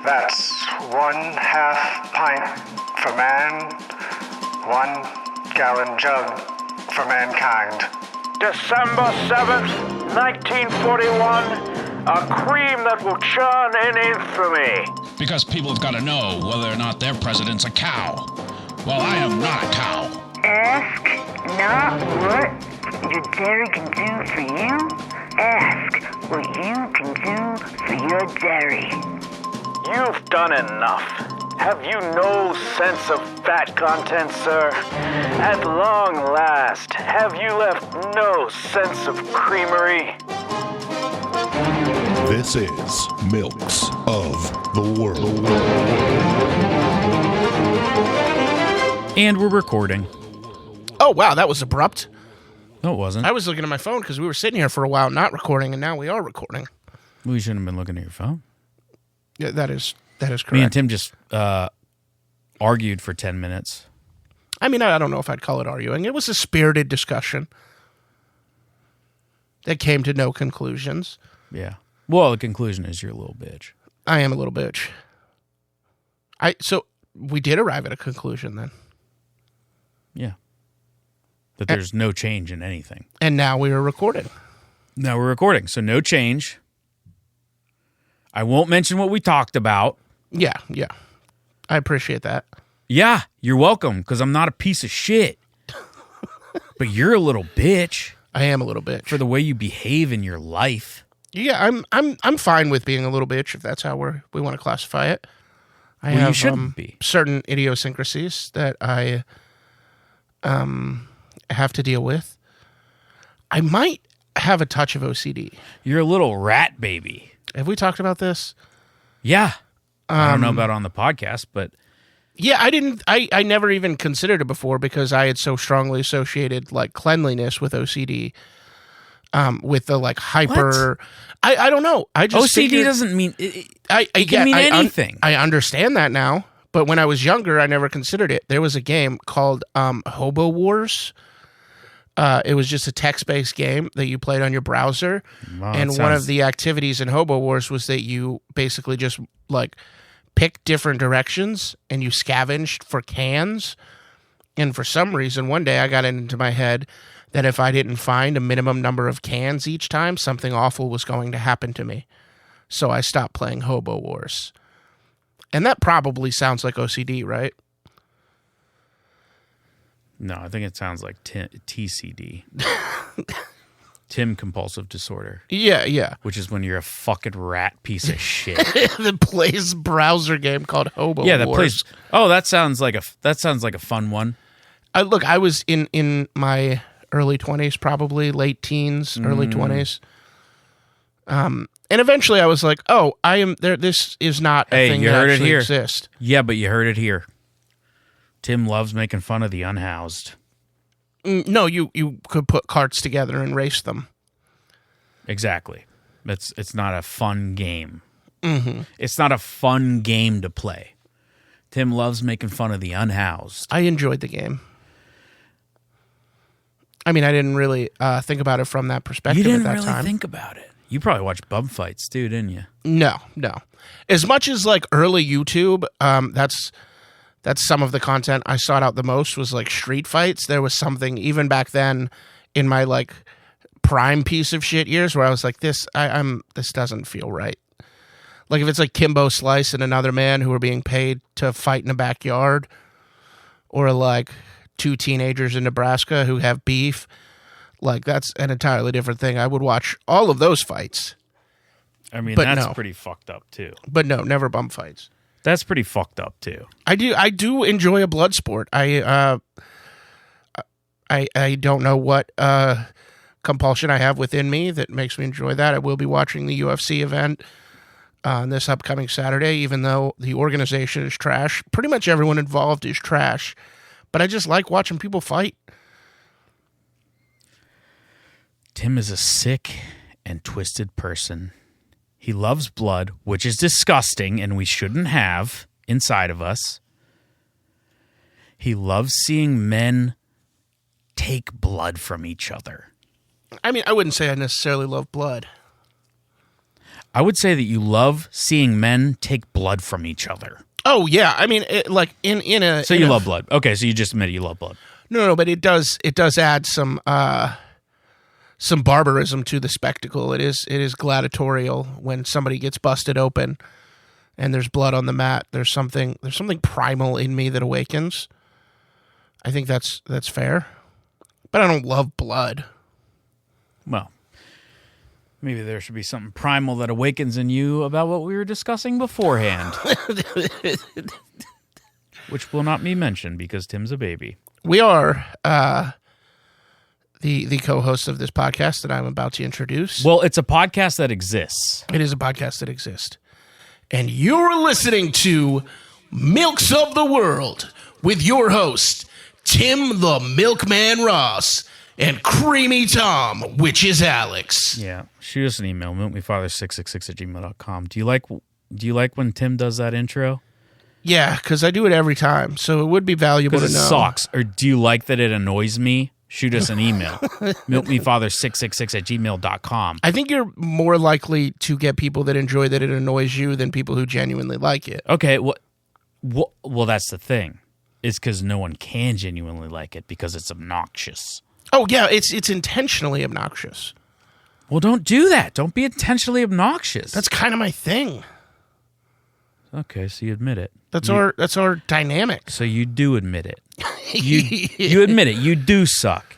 That's 1/2 pint for man, 1 gallon jug for mankind. December 7th, 1941, a cream that will churn in infamy. Because people have got to know whether or not their president's a cow. Well, I am not a cow. Ask not what your dairy can do for you. Ask what you can do for your dairy. You've done enough. Have you no sense of fat content, sir? At long last, have you left no sense of creamery? This is Milks of the World. And we're recording. Oh, wow, that was abrupt. No, it wasn't. I was looking at my phone because we were sitting here for a while not recording, and now we are recording. We shouldn't have been looking at your phone. Yeah, that is correct. Me and Tim just argued for 10 minutes. I mean, I don't know if I'd call it arguing. It was a spirited discussion that came to no conclusions. Yeah. Well, the conclusion is you're a little bitch. I am a little bitch. So we did arrive at a conclusion then. Yeah. That there's no change in anything. And now we are recording. Now we're recording, so no change. I won't mention what we talked about. Yeah. I appreciate that. Yeah, you're welcome, because I'm not a piece of shit. But you're a little bitch. I am a little bitch. For the way you behave in your life. Yeah, I'm fine with being a little bitch if that's how we want to classify it. You shouldn't be. Certain idiosyncrasies that I have to deal with. I might have a touch of OCD. You're a little rat baby. Have we talked about this? Yeah. I don't know about on the podcast, but... Yeah, I never even considered it before because I had so strongly associated, like, cleanliness with OCD. With the, like, hyper... I don't know. I just OCD doesn't mean... It can mean anything. I understand that now, but when I was younger, I never considered it. There was a game called Hobo Wars. It was just a text-based game that you played on your browser. Wow, and one of the activities in Hobo Wars was that you basically just, like, picked different directions and you scavenged for cans. And for some reason, one day I got it into my head that if I didn't find a minimum number of cans each time, something awful was going to happen to me. So I stopped playing Hobo Wars. And that probably sounds like OCD, right? No, I think it sounds like TCD. Tim Compulsive Disorder. Yeah. Which is when you're a fucking rat piece of shit. That plays browser game called Hobo Wars. Yeah, that plays... Oh, that sounds like a fun one. Look, I was in my early 20s, probably late teens, early 20s. And eventually I was like, oh, I am there. This is not a thing that actually exists. Yeah, but you heard it here. Tim loves making fun of the unhoused. No, you could put carts together and race them. Exactly. It's not a fun game. Mm-hmm. It's not a fun game to play. Tim loves making fun of the unhoused. I enjoyed the game. I mean, I didn't really think about it from that perspective at that time. You didn't really think about it. You probably watched bum fights too, didn't you? No. As much as like early YouTube, that's some of the content I sought out the most was like street fights. There was something even back then in my like prime piece of shit years where I was like, this doesn't feel right. Like if it's like Kimbo Slice and another man who are being paid to fight in a backyard, or like two teenagers in Nebraska who have beef, like that's an entirely different thing. I would watch all of those fights. I mean, but that's no. pretty fucked up too. But no, never bum fights. That's pretty fucked up too. I do enjoy a blood sport. I don't know what compulsion I have within me that makes me enjoy that. I will be watching the UFC event this upcoming Saturday, even though the organization is trash. Pretty much everyone involved is trash, but I just like watching people fight. Tim is a sick and twisted person. He loves blood, which is disgusting and we shouldn't have inside of us. He loves seeing men take blood from each other. I mean, I wouldn't say I necessarily love blood. I would say that you love seeing men take blood from each other. Oh yeah, I mean, like in a. So you love blood. Okay, so you just admitted you love blood. No, but it does add some barbarism to the spectacle. It is gladiatorial when somebody gets busted open and there's blood on the mat. There's something primal in me that awakens. I think that's fair. But I don't love blood. Well, maybe there should be something primal that awakens in you about what we were discussing beforehand. Which will not be mentioned because Tim's a baby. We are the co-host of this podcast that I'm about to introduce. Well, it's a podcast that exists. It is a podcast that exists. And you're listening to Milks of the World with your host, Tim the Milkman Ross, and Creamy Tom, which is Alex. Yeah. Shoot us an email, milkmefather666@gmail.com. Do you like when Tim does that intro? Yeah, because I do it every time, so it would be valuable to know. Because it sucks. Or do you like that it annoys me? Shoot us an email. milkmefather666@gmail.com. I think you're more likely to get people that enjoy that it annoys you than people who genuinely like it. Okay, well, that's the thing. It's because no one can genuinely like it because it's obnoxious. Oh, yeah, it's intentionally obnoxious. Well, don't do that. Don't be intentionally obnoxious. That's kind of my thing. Okay, so you admit it. That's our dynamic. So you do admit it. You admit it. You do suck.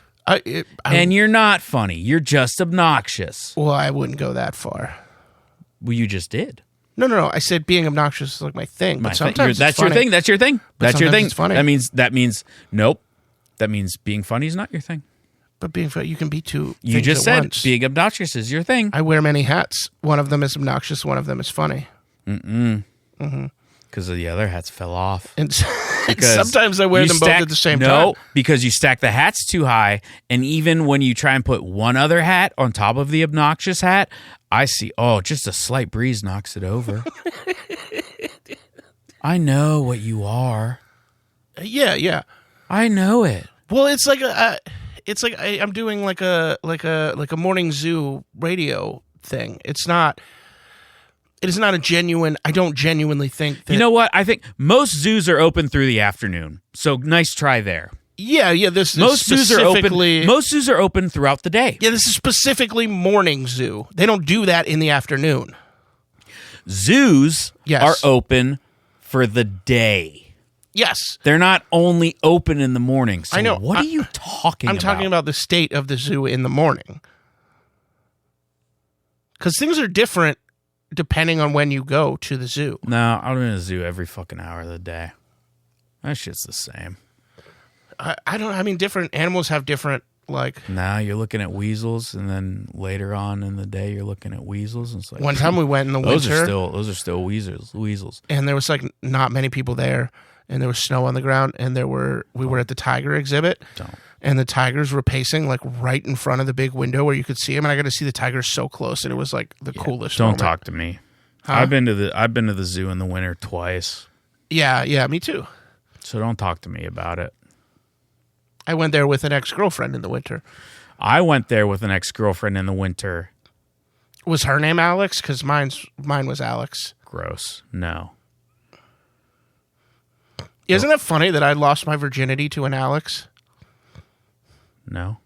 And you're not funny. You're just obnoxious. Well, I wouldn't go that far. Well, you just did. No. I said being obnoxious is like my thing. But sometimes that's it's your thing. That's your thing. That's your thing. It's funny. That means nope. That means being funny is not your thing. But being funny, you can be two. You things just at said once. being obnoxious is your thing. I wear many hats. One of them is obnoxious. One of them is funny. Because the other hats fell off. And Because sometimes I wear them both at the same time. No, because you stack the hats too high, and even when you try and put one other hat on top of the obnoxious hat, I see, just a slight breeze knocks it over. I know what you are. Yeah. I know it. Well, it's like I'm doing like a morning zoo radio thing. It is not a genuine. I don't genuinely think that. You know what? I think most zoos are open through the afternoon. So nice try there. Yeah. This most is zoos are open. Most zoos are open throughout the day. Yeah, this is specifically morning zoo. They don't do that in the afternoon. Zoos are open for the day. Yes. They're not only open in the morning. So I know. What are you talking about? I'm talking about the state of the zoo in the morning. Because things are different depending on when you go to the zoo. No, I'm in a zoo every fucking hour of the day. That shit's the same. Different animals have different, like... Now you're looking at weasels, and then later on in the day, you're looking at weasels. And it's like, one time we went in the winter... Those are still weasels. And there was, like, not many people there, and there was snow on the ground, and we were at the tiger exhibit, and the tigers were pacing, like, right in front of the big window where you could see them, and I got to see the tigers so close, and it was, like, the coolest Don't moment. talk to me. Huh? I've been to the zoo in the winter twice. Yeah, me too. So don't talk to me about it. I went there with an ex-girlfriend in the winter. I went there with an ex-girlfriend in the winter. Was her name Alex? Because mine was Alex. Gross. No. Isn't it funny that I lost my virginity to an Alex? No.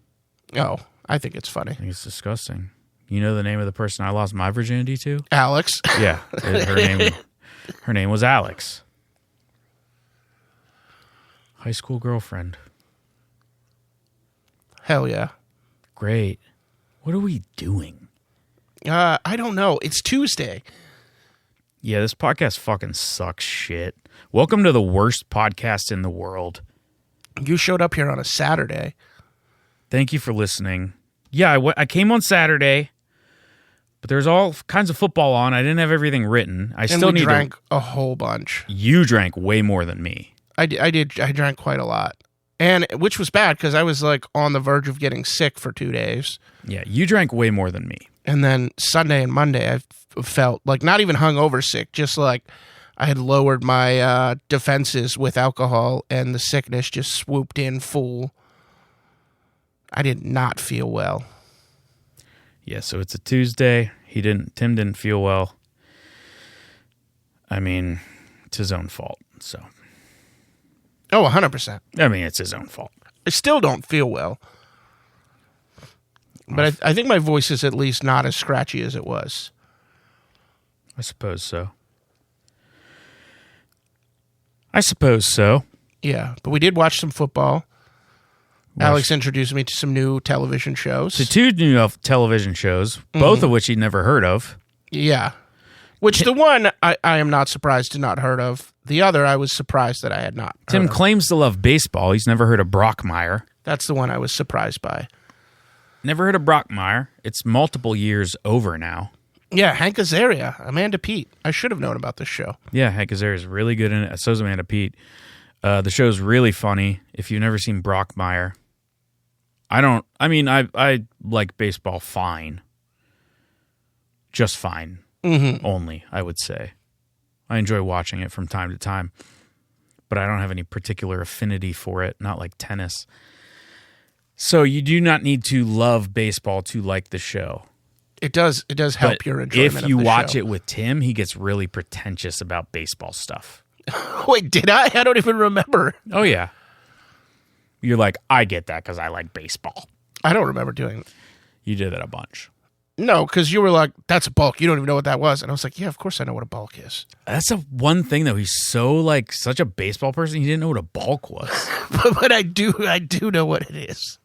Oh, I think it's funny. I think it's disgusting. You know the name of the person I lost my virginity to? Alex. Yeah. Her name was Alex. High school girlfriend. Hell yeah. Great. What are we doing? I don't know. It's Tuesday. Yeah, this podcast fucking sucks shit. Welcome to the worst podcast in the world. You showed up here on a Saturday. Thank you for listening. Yeah, I came on Saturday, but there's all kinds of football on. I didn't have everything written. I drank a whole bunch. You drank way more than me. I did. I drank quite a lot. And which was bad because I was like on the verge of getting sick for 2 days. Yeah, you drank way more than me. And then Sunday and Monday, I felt like not even hungover sick, just like I had lowered my defenses with alcohol and the sickness just swooped in full. I did not feel well. Yeah, so it's a Tuesday. Tim didn't feel well. I mean, it's his own fault. So, Oh, 100%. I mean, it's his own fault. I still don't feel well. But I think my voice is at least not as scratchy as it was. I suppose so. I suppose so. Yeah, but we did watch some football. Alex introduced me to some new television shows. To 2 new television shows, both of which he'd never heard of. Yeah. Which the one I am not surprised to not heard of. The other I was surprised that I had not heard Tim of. claims to love baseball. He's never heard of Brockmire. That's the one I was surprised by. Never heard of Brockmire. It's multiple years over now. Yeah, Hank Azaria, Amanda Peet. I should have known about this show. Yeah, Hank Azaria is really good in it. So is Amanda Peet. The show's really funny. If you've never seen Brockmire, I like baseball fine. Just fine. Only, I would say. I enjoy watching it from time to time, but I don't have any particular affinity for it, not like tennis. So you do not need to love baseball to like the show. It does help But your enjoyment if of you the watch show. it with Tim, he gets really pretentious about baseball stuff. Wait, did I? I don't even remember. Oh, yeah. You're like, I get that because I like baseball. I don't remember doing it. You did that a bunch. No, because you were like, that's a bulk. You don't even know what that was. And I was like, yeah, of course I know what a bulk is. That's the one thing, though. He's so, like, such a baseball person, he didn't know what a bulk was. But I do know what it is.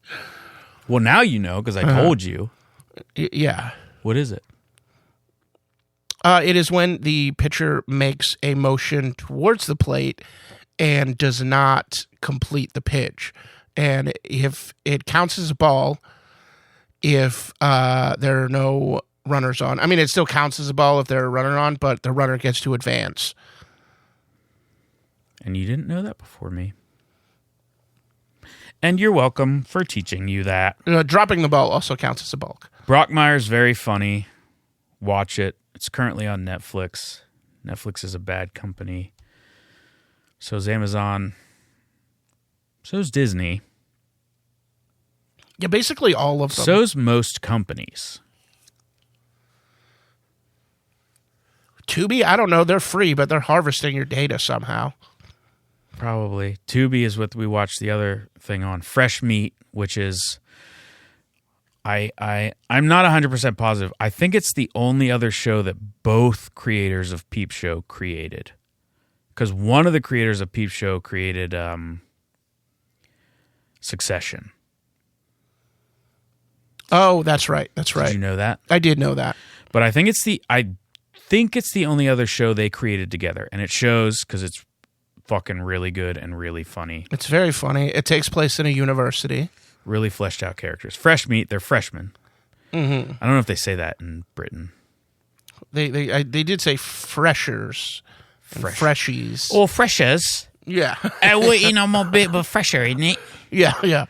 Well, now you know because I told you. Yeah. What is it? It is when the pitcher makes a motion towards the plate and does not complete the pitch. And if it counts as a ball, if there are no runners on. I mean, it still counts as a ball if there are a runner on, but the runner gets to advance. And you didn't know that before me. And you're welcome for teaching you that. Dropping the ball also counts as a bulk. Brockmire's very funny. Watch it. It's currently on Netflix. Netflix is a bad company. So's Amazon. So's Disney. Yeah, basically all of them. So's most companies. Tubi, I don't know. They're free, but they're harvesting your data somehow. Probably. Tubi is what we watched the other thing on. Fresh Meat, which is... I'm not 100% positive. I think it's the only other show that both creators of Peep Show created. Because one of the creators of Peep Show created Succession. Oh, that's right. That's right. Did you know that? I did know that. But I think it's the only other show they created together. And it shows because it's fucking really good and really funny. It's very funny. It takes place in a university. Really fleshed out characters. Fresh Meat, they're freshmen. Mm-hmm. I don't know if they say that in Britain. They did say freshers. And freshies. Oh, freshers. Yeah. I'm a bit of a fresher, isn't it? Yeah, yeah.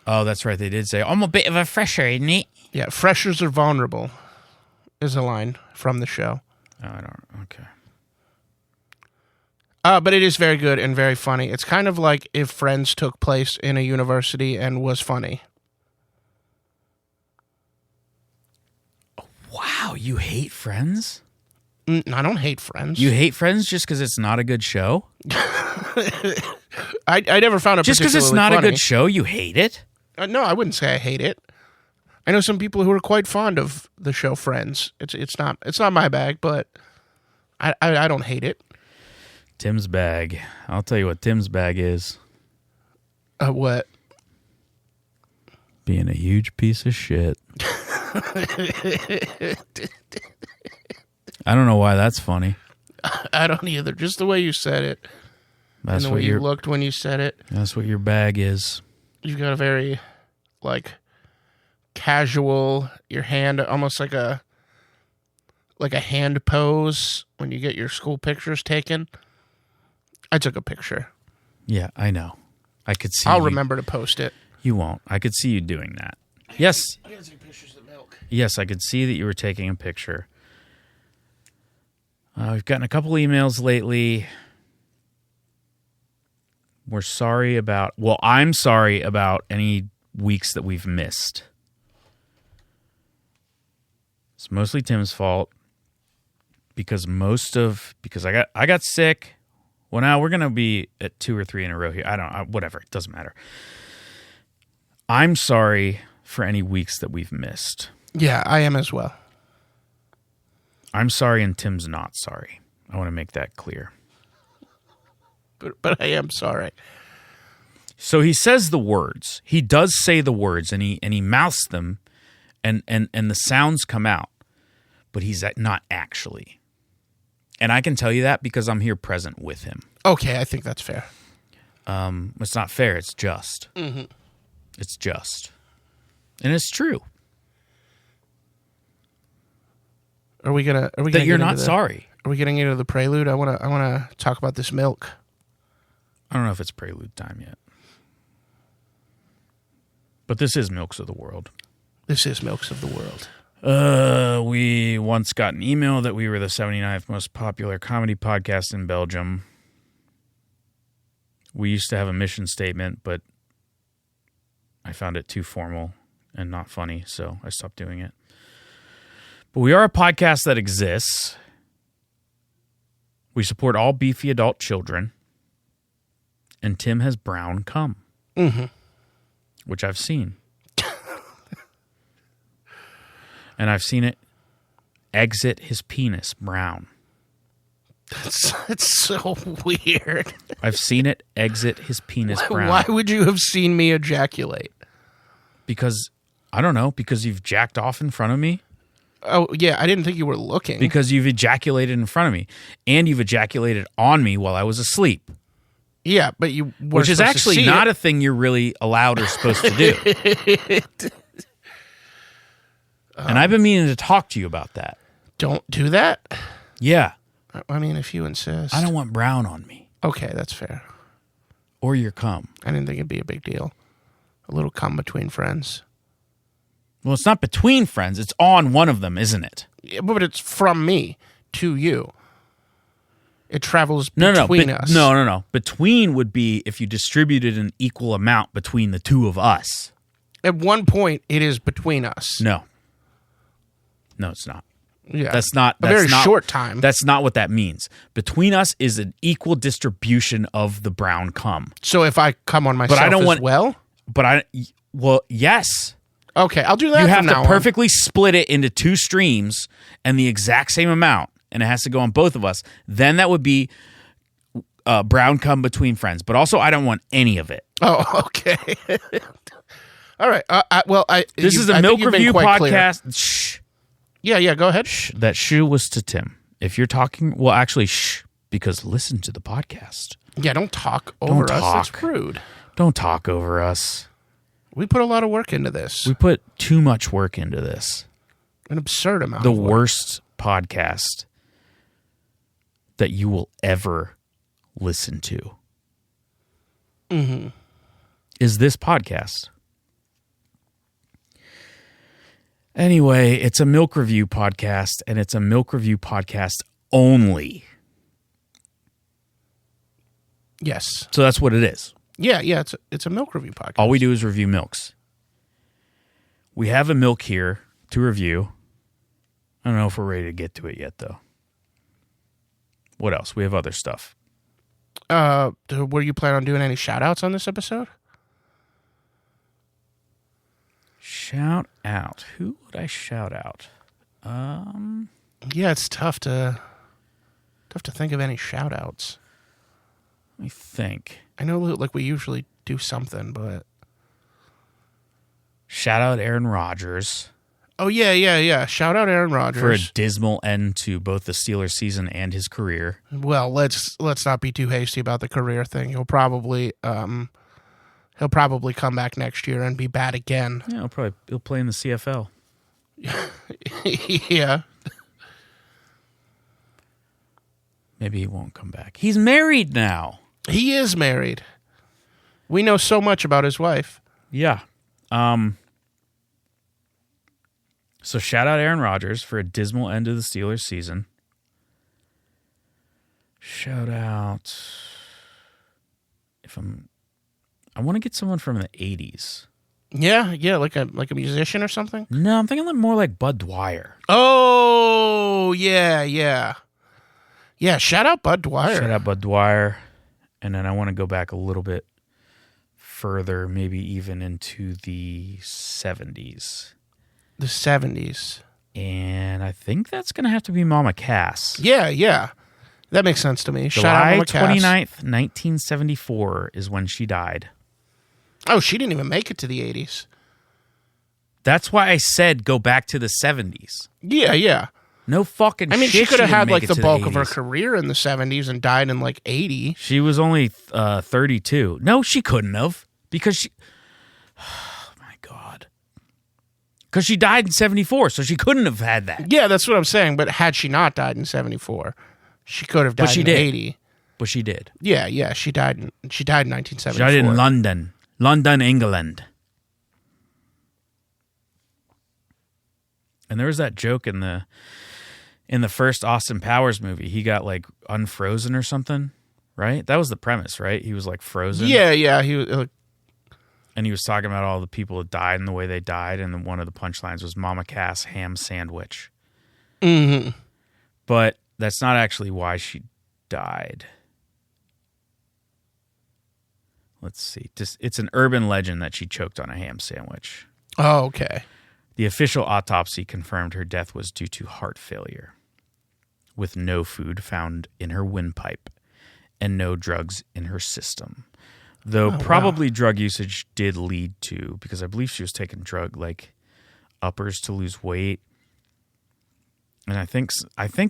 Oh, that's right. They did say, I'm a bit of a fresher, isn't it? Yeah, freshers are vulnerable is a line from the show. Oh, I don't. Okay. But it is very good and very funny. It's kind of like if Friends took place in a university and was funny. Wow, you hate Friends? I don't hate Friends. You hate Friends just because it's not a good show? I never found it just because it's not funny. a good show, you hate it? No, I wouldn't say I hate it. I know some people who are quite fond of the show Friends. It's not my bag, but I don't hate it. Tim's bag. I'll tell you what Tim's bag is. What? Being a huge piece of shit. I don't know why that's funny. I don't either. Just the way you said it. That's and the way you looked when you said it. That's what your bag is. You've got a very, casual, your hand, almost like a hand pose when you get your school pictures taken. I took a picture. Yeah, I know. I could see I'll remember to post it. You won't. I could see you doing that. Yes. I gotta take pictures of milk. Yes, I could see that you were taking a picture. We've gotten a couple emails lately. I'm sorry about any weeks that we've missed. It's mostly Tim's fault because I got sick. Well, now we're going to be at 2 or 3 in a row here. Whatever. It doesn't matter. I'm sorry for any weeks that we've missed. Yeah, I am as well. I'm sorry and Tim's not sorry. I want to make that clear. But I am sorry. So he says the words. He does say the words and he mouths them and the sounds come out. But he's not actually. And I can tell you that because I'm here present with him. Okay, I think that's fair. It's not fair. It's just. Mm-hmm. It's just. And it's true. Are we gonna that you're not sorry? Are we getting into the prelude? I wanna talk about this milk. I don't know if it's prelude time yet. But this is Milks of the World. This is Milks of the World. We once got an email that we were the 79th most popular comedy podcast in Belgium. We used to have a mission statement, but I found it too formal and not funny, so I stopped doing it. But we are a podcast that exists. We support all beefy adult children. And Tim has brown cum. Mm-hmm. Which I've seen. And I've seen it exit his penis brown. That's so weird. I've seen it exit his penis brown. Why would you have seen me ejaculate? Because, I don't know, because you've jacked off in front of me. Oh, yeah, I didn't think you were looking. Because you've ejaculated in front of me. And you've ejaculated on me while I was asleep. Yeah, but you weren't Which is supposed actually to see not it. a thing you're really allowed or supposed to do. And I've been meaning to talk to you about that. Don't do that? Yeah. I mean, if you insist. I don't want brown on me. Okay, that's fair. Or your cum. I didn't think it'd be a big deal. A little cum between friends. Well, it's not between friends. It's on one of them, isn't it? Yeah, but it's from me to you. It travels between us. No. Between would be if you distributed an equal amount between the two of us. At one point, it is between us. No. No, it's not. Yeah. That's not a very short time. That's not what that means. Between us is an equal distribution of the brown cum. So if I come on myself yes. Okay, I'll do that. You have from to now on. perfectly split it into 2 streams and the exact same amount, and it has to go on both of us. Then that would be brown cum between friends. But also, I don't want any of it. Oh, okay. All right. This is a Milk Review podcast. Shh. Yeah, go ahead. Shh. That shoo was to Tim. If you're talking, well, actually, shh, because listen to the podcast. Yeah, don't talk over us. That's rude. Don't talk over us. We put a lot of work into this. We put too much work into this. An absurd amount The of work. worst podcast that you will ever listen to is this podcast. Anyway, it's a Milk Review podcast, and it's a Milk Review podcast only. Yes. So that's what it is. Yeah, it's a milk review podcast. All we do is review milks. We have a milk here to review. I don't know if we're ready to get to it yet, though. What else? We have other stuff. Were you planning on doing any shout-outs on this episode? Shout out. Who would I shout out? Yeah, it's tough to think of any shout-outs. Let me think. I know, like, we usually do something, but... Shout out Aaron Rodgers. Oh, yeah. Shout out Aaron Rodgers. For a dismal end to both the Steelers season and his career. Well, let's not be too hasty about the career thing. He'll probably come back next year and be bad again. Yeah, he'll play in the CFL. Yeah. Maybe he won't come back. He's married now. He is married. We know so much about his wife. Yeah. So shout out Aaron Rodgers for a dismal end to the Steelers season. Shout out I want to get someone from the 80s. Yeah, like a musician or something. No, I'm thinking more like Bud Dwyer. Oh, yeah. Yeah, shout out Bud Dwyer. Shout out Bud Dwyer. And then I want to go back a little bit further, maybe even into the 70s. The 70s. And I think that's going to have to be Mama Cass. Yeah. That makes sense to me. Shout out July Mama Cass. 29th, 1974 is when she died. Oh, she didn't even make it to the 80s. That's why I said go back to the 70s. Yeah. No fucking I mean, shit. she could have didn't had make like it the to bulk of her 80s. career in the 70s and died in like 80. She was only 32. No, she couldn't have because she. Oh my God. Because she died in 74, so she couldn't have had that. Yeah, that's what I'm saying. But had she not died in 74, she could have died she in did. 80. But she did. Yeah. She died in 1974. She died in London, England. And there was that joke in the first Austin Powers movie. He got like unfrozen or something, right? That was the premise, right? He was like frozen. Yeah. He was. And he was talking about all the people that died and the way they died. And then one of the punchlines was Mama Cass ham sandwich. Mm-hmm. But that's not actually why she died. Let's see. It's an urban legend that she choked on a ham sandwich. Oh, okay. The official autopsy confirmed her death was due to heart failure, with no food found in her windpipe and no drugs in her system. Though probably drug usage did lead to, because I believe she was taking drug like uppers to lose weight. And I think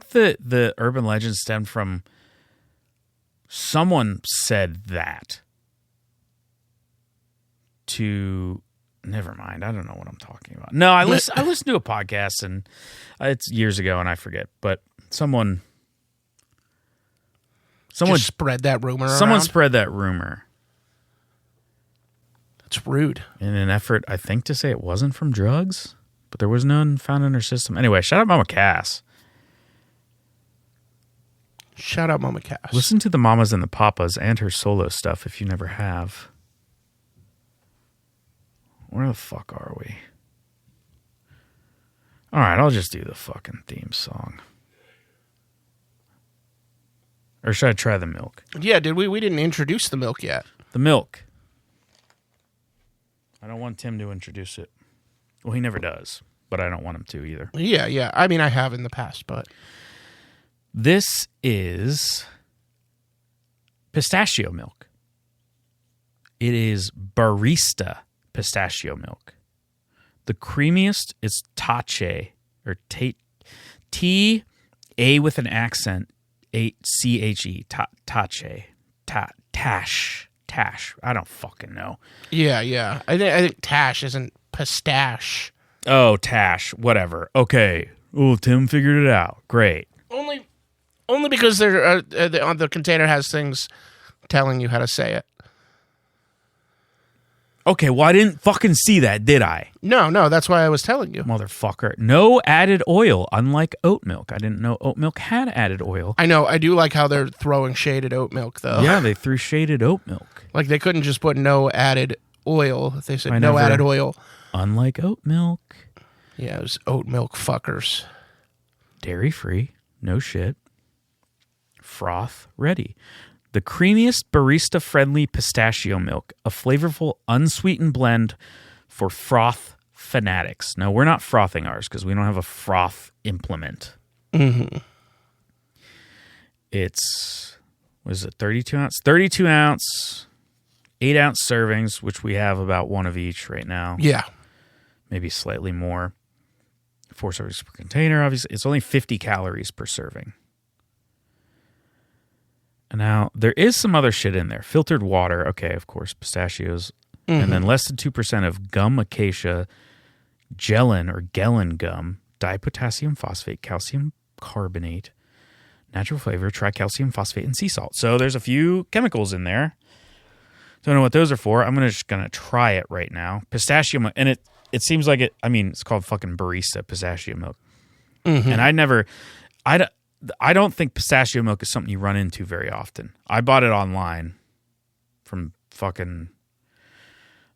the urban legend stemmed from someone said that to... Never mind. I don't know what I'm talking about. No, I listened to a podcast, and it's years ago, and I forget. But someone Just spread that rumor someone around? spread that rumor That's rude. in an effort, I think, to say it wasn't from drugs, but there was none found in her system. Anyway, shout out Mama Cass. Shout out Mama Cass. Listen to the Mamas and the Papas and her solo stuff if you never have. Where the fuck are we? All right, I'll just do the fucking theme song. Or should I try the milk? Yeah, did we? We didn't introduce the milk yet. The milk. I don't want Tim to introduce it. Well, he never does, but I don't want him to either. Yeah. I mean, I have in the past, but This is pistachio milk. It is barista pistachio milk. The creamiest is tache, or T A with an accent, CHE, tash. I don't fucking know. yeah. I think Tash isn't pistache. Oh, tash, whatever. Okay. Oh, Tim figured it out. Great. Only because the container has things telling you how to say it. Okay, well, I didn't fucking see that, did I? No, that's why I was telling you. Motherfucker. No added oil, unlike oat milk. I didn't know oat milk had added oil. I know. I do like how they're throwing shade at oat milk, though. Yeah, they threw shaded oat milk. Like, they couldn't just put no added oil. They said no never- added oil. Unlike oat milk. Yeah, it was oat milk fuckers. Dairy free. No shit. Froth ready. The creamiest barista friendly pistachio milk. A flavorful, unsweetened blend for froth fanatics. No, we're not frothing ours because we don't have a froth implement. Mm-hmm. It's, what is it, 32 ounce? 32 ounce, 8 ounce servings, which we have about one of each right now. Yeah. Maybe slightly more. 4 servings per container, obviously. It's only 50 calories per serving. And now, there is some other shit in there. Filtered water, okay, of course, pistachios. Mm-hmm. And then less than 2% of gum acacia, gellan or gellan gum, dipotassium phosphate, calcium carbonate, natural flavor, tricalcium phosphate, and sea salt. So there's a few chemicals in there. Don't know what those are for. I'm just going to try it right now. Pistachio milk. And it seems like it, I mean, it's called fucking barista pistachio milk. Mm-hmm. And I don't think pistachio milk is something you run into very often. I bought it online from fucking,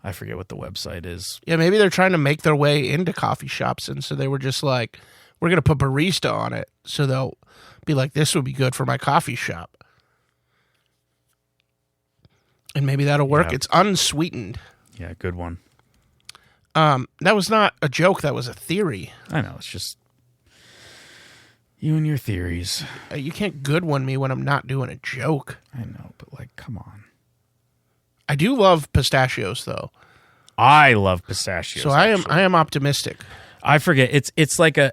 I forget what the website is. Yeah, maybe they're trying to make their way into coffee shops, and so they were just like, we're going to put barista on it, so they'll be like, this would be good for my coffee shop. And maybe that'll work. Yeah. It's unsweetened. Yeah, good one. That was not a joke. That was a theory. I know. It's just you and your theories. You can't good one me when I'm not doing a joke. I know, but like, come on. I do love pistachios, though. I love pistachios. So I am optimistic. I forget. It's like a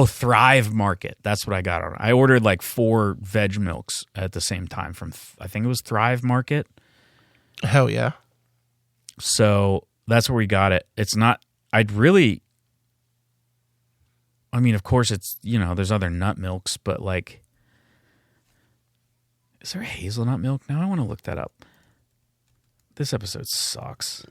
Thrive Market. That's what I got on. I ordered like 4 veg milks at the same time from I think it was Thrive Market. Hell yeah. So that's where we got it. It's not. I'd really. I mean, of course, it's there's other nut milks, but like, is there a hazelnut milk? Now I want to look that up. This episode sucks.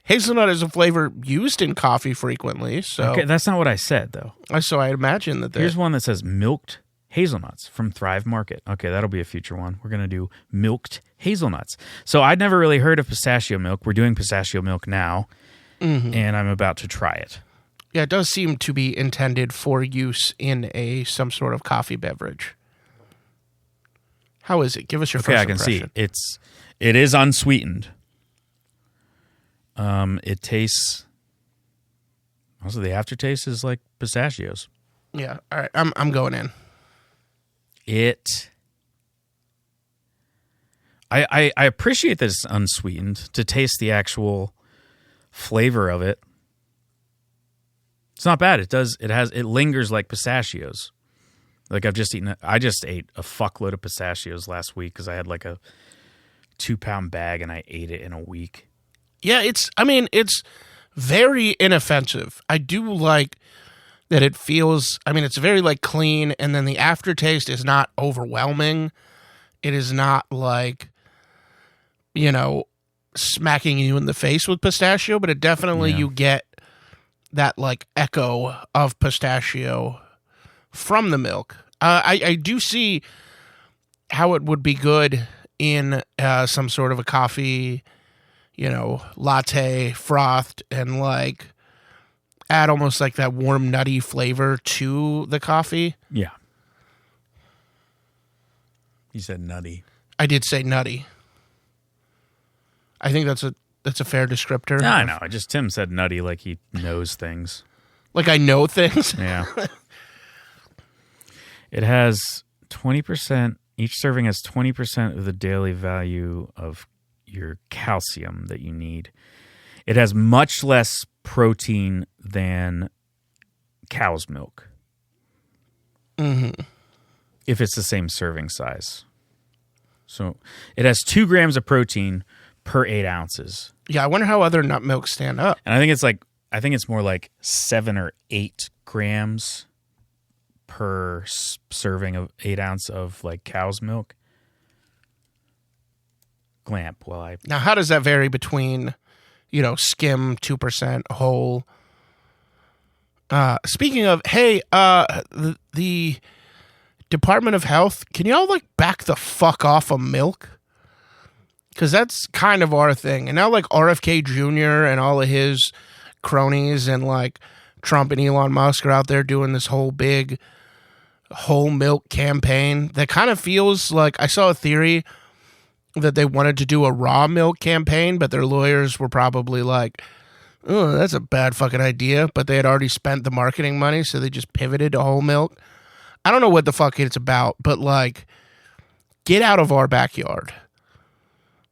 Hazelnut is a flavor used in coffee frequently. So Okay, that's not what I said, though. So I imagine that Here's one that says milked hazelnuts from Thrive Market. Okay, that'll be a future one. We're going to do milked hazelnuts. So I'd never really heard of pistachio milk. We're doing pistachio milk now, and I'm about to try it. Yeah, it does seem to be intended for use in some sort of coffee beverage. How is it? Give us your first I can impression. see. It is unsweetened. It tastes. Also, the aftertaste is like pistachios. Yeah. All right. I'm going in. I appreciate that it's unsweetened to taste the actual flavor of it. It's not bad. It lingers like pistachios. Like I just ate a fuckload of pistachios last week because I had like a 2-pound bag and I ate it in a week. Yeah, it's very inoffensive. I do like that it feels, it's very like clean, and then the aftertaste is not overwhelming. It is not like, smacking you in the face with pistachio, but it definitely, you get that like echo of pistachio from the milk. I do see how it would be good in some sort of a coffee, latte frothed, and like add almost like that warm nutty flavor to the coffee. Yeah. You said nutty. I did say nutty. I think that's a fair descriptor. No, I know. Tim said nutty like he knows things. Like I know things. Yeah. It has 20%. Each serving has 20% of the daily value of your calcium that you need. It has much less protein than cow's milk. Mm-hmm. If it's the same serving size. So it has 2 grams of protein per 8 ounces. Yeah, I wonder how other nut milks stand up. And I think it's more like 7 or 8 grams per serving of 8 ounce of like cow's milk. Glamp. Now, how does that vary between, skim 2% whole? Speaking of, hey, the Department of Health, can y'all like back the fuck off of milk? Because that's kind of our thing. And now like RFK Jr. and all of his cronies and like Trump and Elon Musk are out there doing this whole big whole milk campaign that kind of feels like, I saw a theory that they wanted to do a raw milk campaign, but their lawyers were probably like, oh, that's a bad fucking idea. But they had already spent the marketing money, so they just pivoted to whole milk. I don't know what the fuck it's about, but like, get out of our backyard.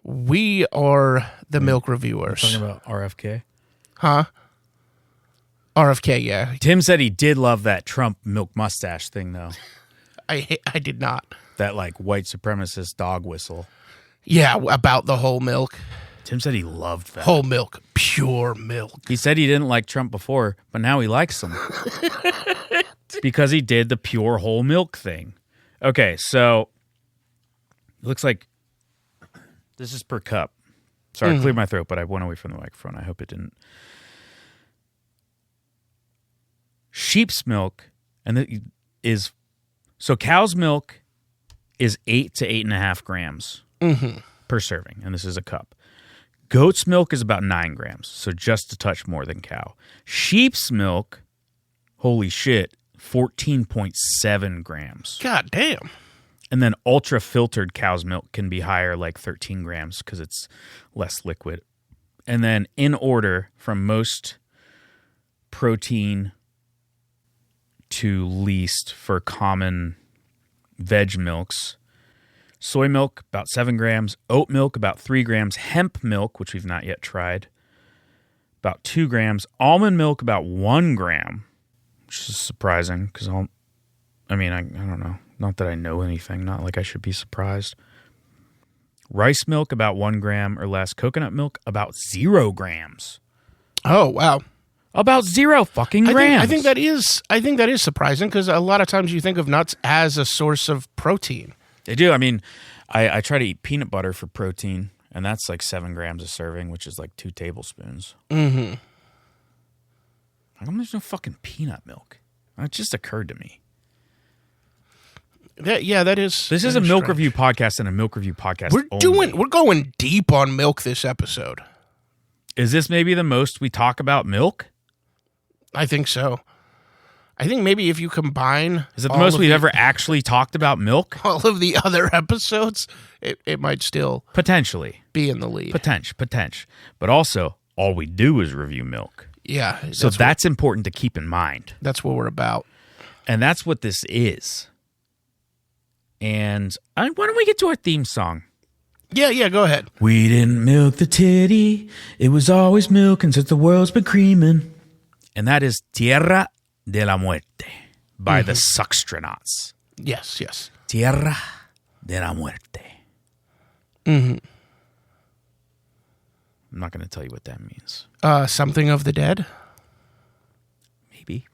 We are the milk reviewers. Talking about RFK? Huh? RFK, yeah. Tim said he did love that Trump milk mustache thing, though. I did not. That like white supremacist dog whistle. Yeah, about the whole milk. Tim said he loved that. Whole milk, pure milk. He said he didn't like Trump before, but now he likes him. Because he did the pure whole milk thing. Okay, so it looks like this is per cup. Sorry, I cleared my throat, but I went away from the microphone. I hope it didn't. Sheep's milk so cow's milk is 8 to 8.5 grams. Mm-hmm. per serving, and this is a cup. Goat's milk is about 9 grams, so just a touch more than cow. Sheep's milk, holy shit, 14.7 grams. God damn. And then ultra-filtered cow's milk can be higher, like 13 grams, because it's less liquid. And then in order from most protein to least for common veg milks, soy milk, about 7 grams. Oat milk, about 3 grams. Hemp milk, which we've not yet tried, about 2 grams. Almond milk, about 1 gram, which is surprising because, I don't know. Not that I know anything. Not like I should be surprised. Rice milk, about 1 gram or less. Coconut milk, about 0 grams. Oh, wow. About 0 fucking grams. I think that is surprising because a lot of times you think of nuts as a source of protein. They do. I mean, I try to eat peanut butter for protein, and that's like 7 grams a serving, which is like 2 tablespoons. Mm-hmm. How come there's no fucking peanut milk? It just occurred to me. That is. This is a milk review podcast and a milk review podcast. We're going deep on milk this episode. Is this maybe the most we talk about milk? I think so. I think maybe if you combine... Is it the most we've ever actually talked about milk? All of the other episodes, it might still... Potentially. Be in the lead. Potential. But also, all we do is review milk. Yeah. So that's important to keep in mind. That's what we're about. And that's what this is. And why don't we get to our theme song? Yeah, go ahead. We didn't milk the titty. It was always milking since the world's been creaming. And that is Tierra de la Muerte by the Suckstronauts. Yes. Tierra de la Muerte. Mm-hmm. I'm not going to tell you what that means. Something of the dead? Maybe.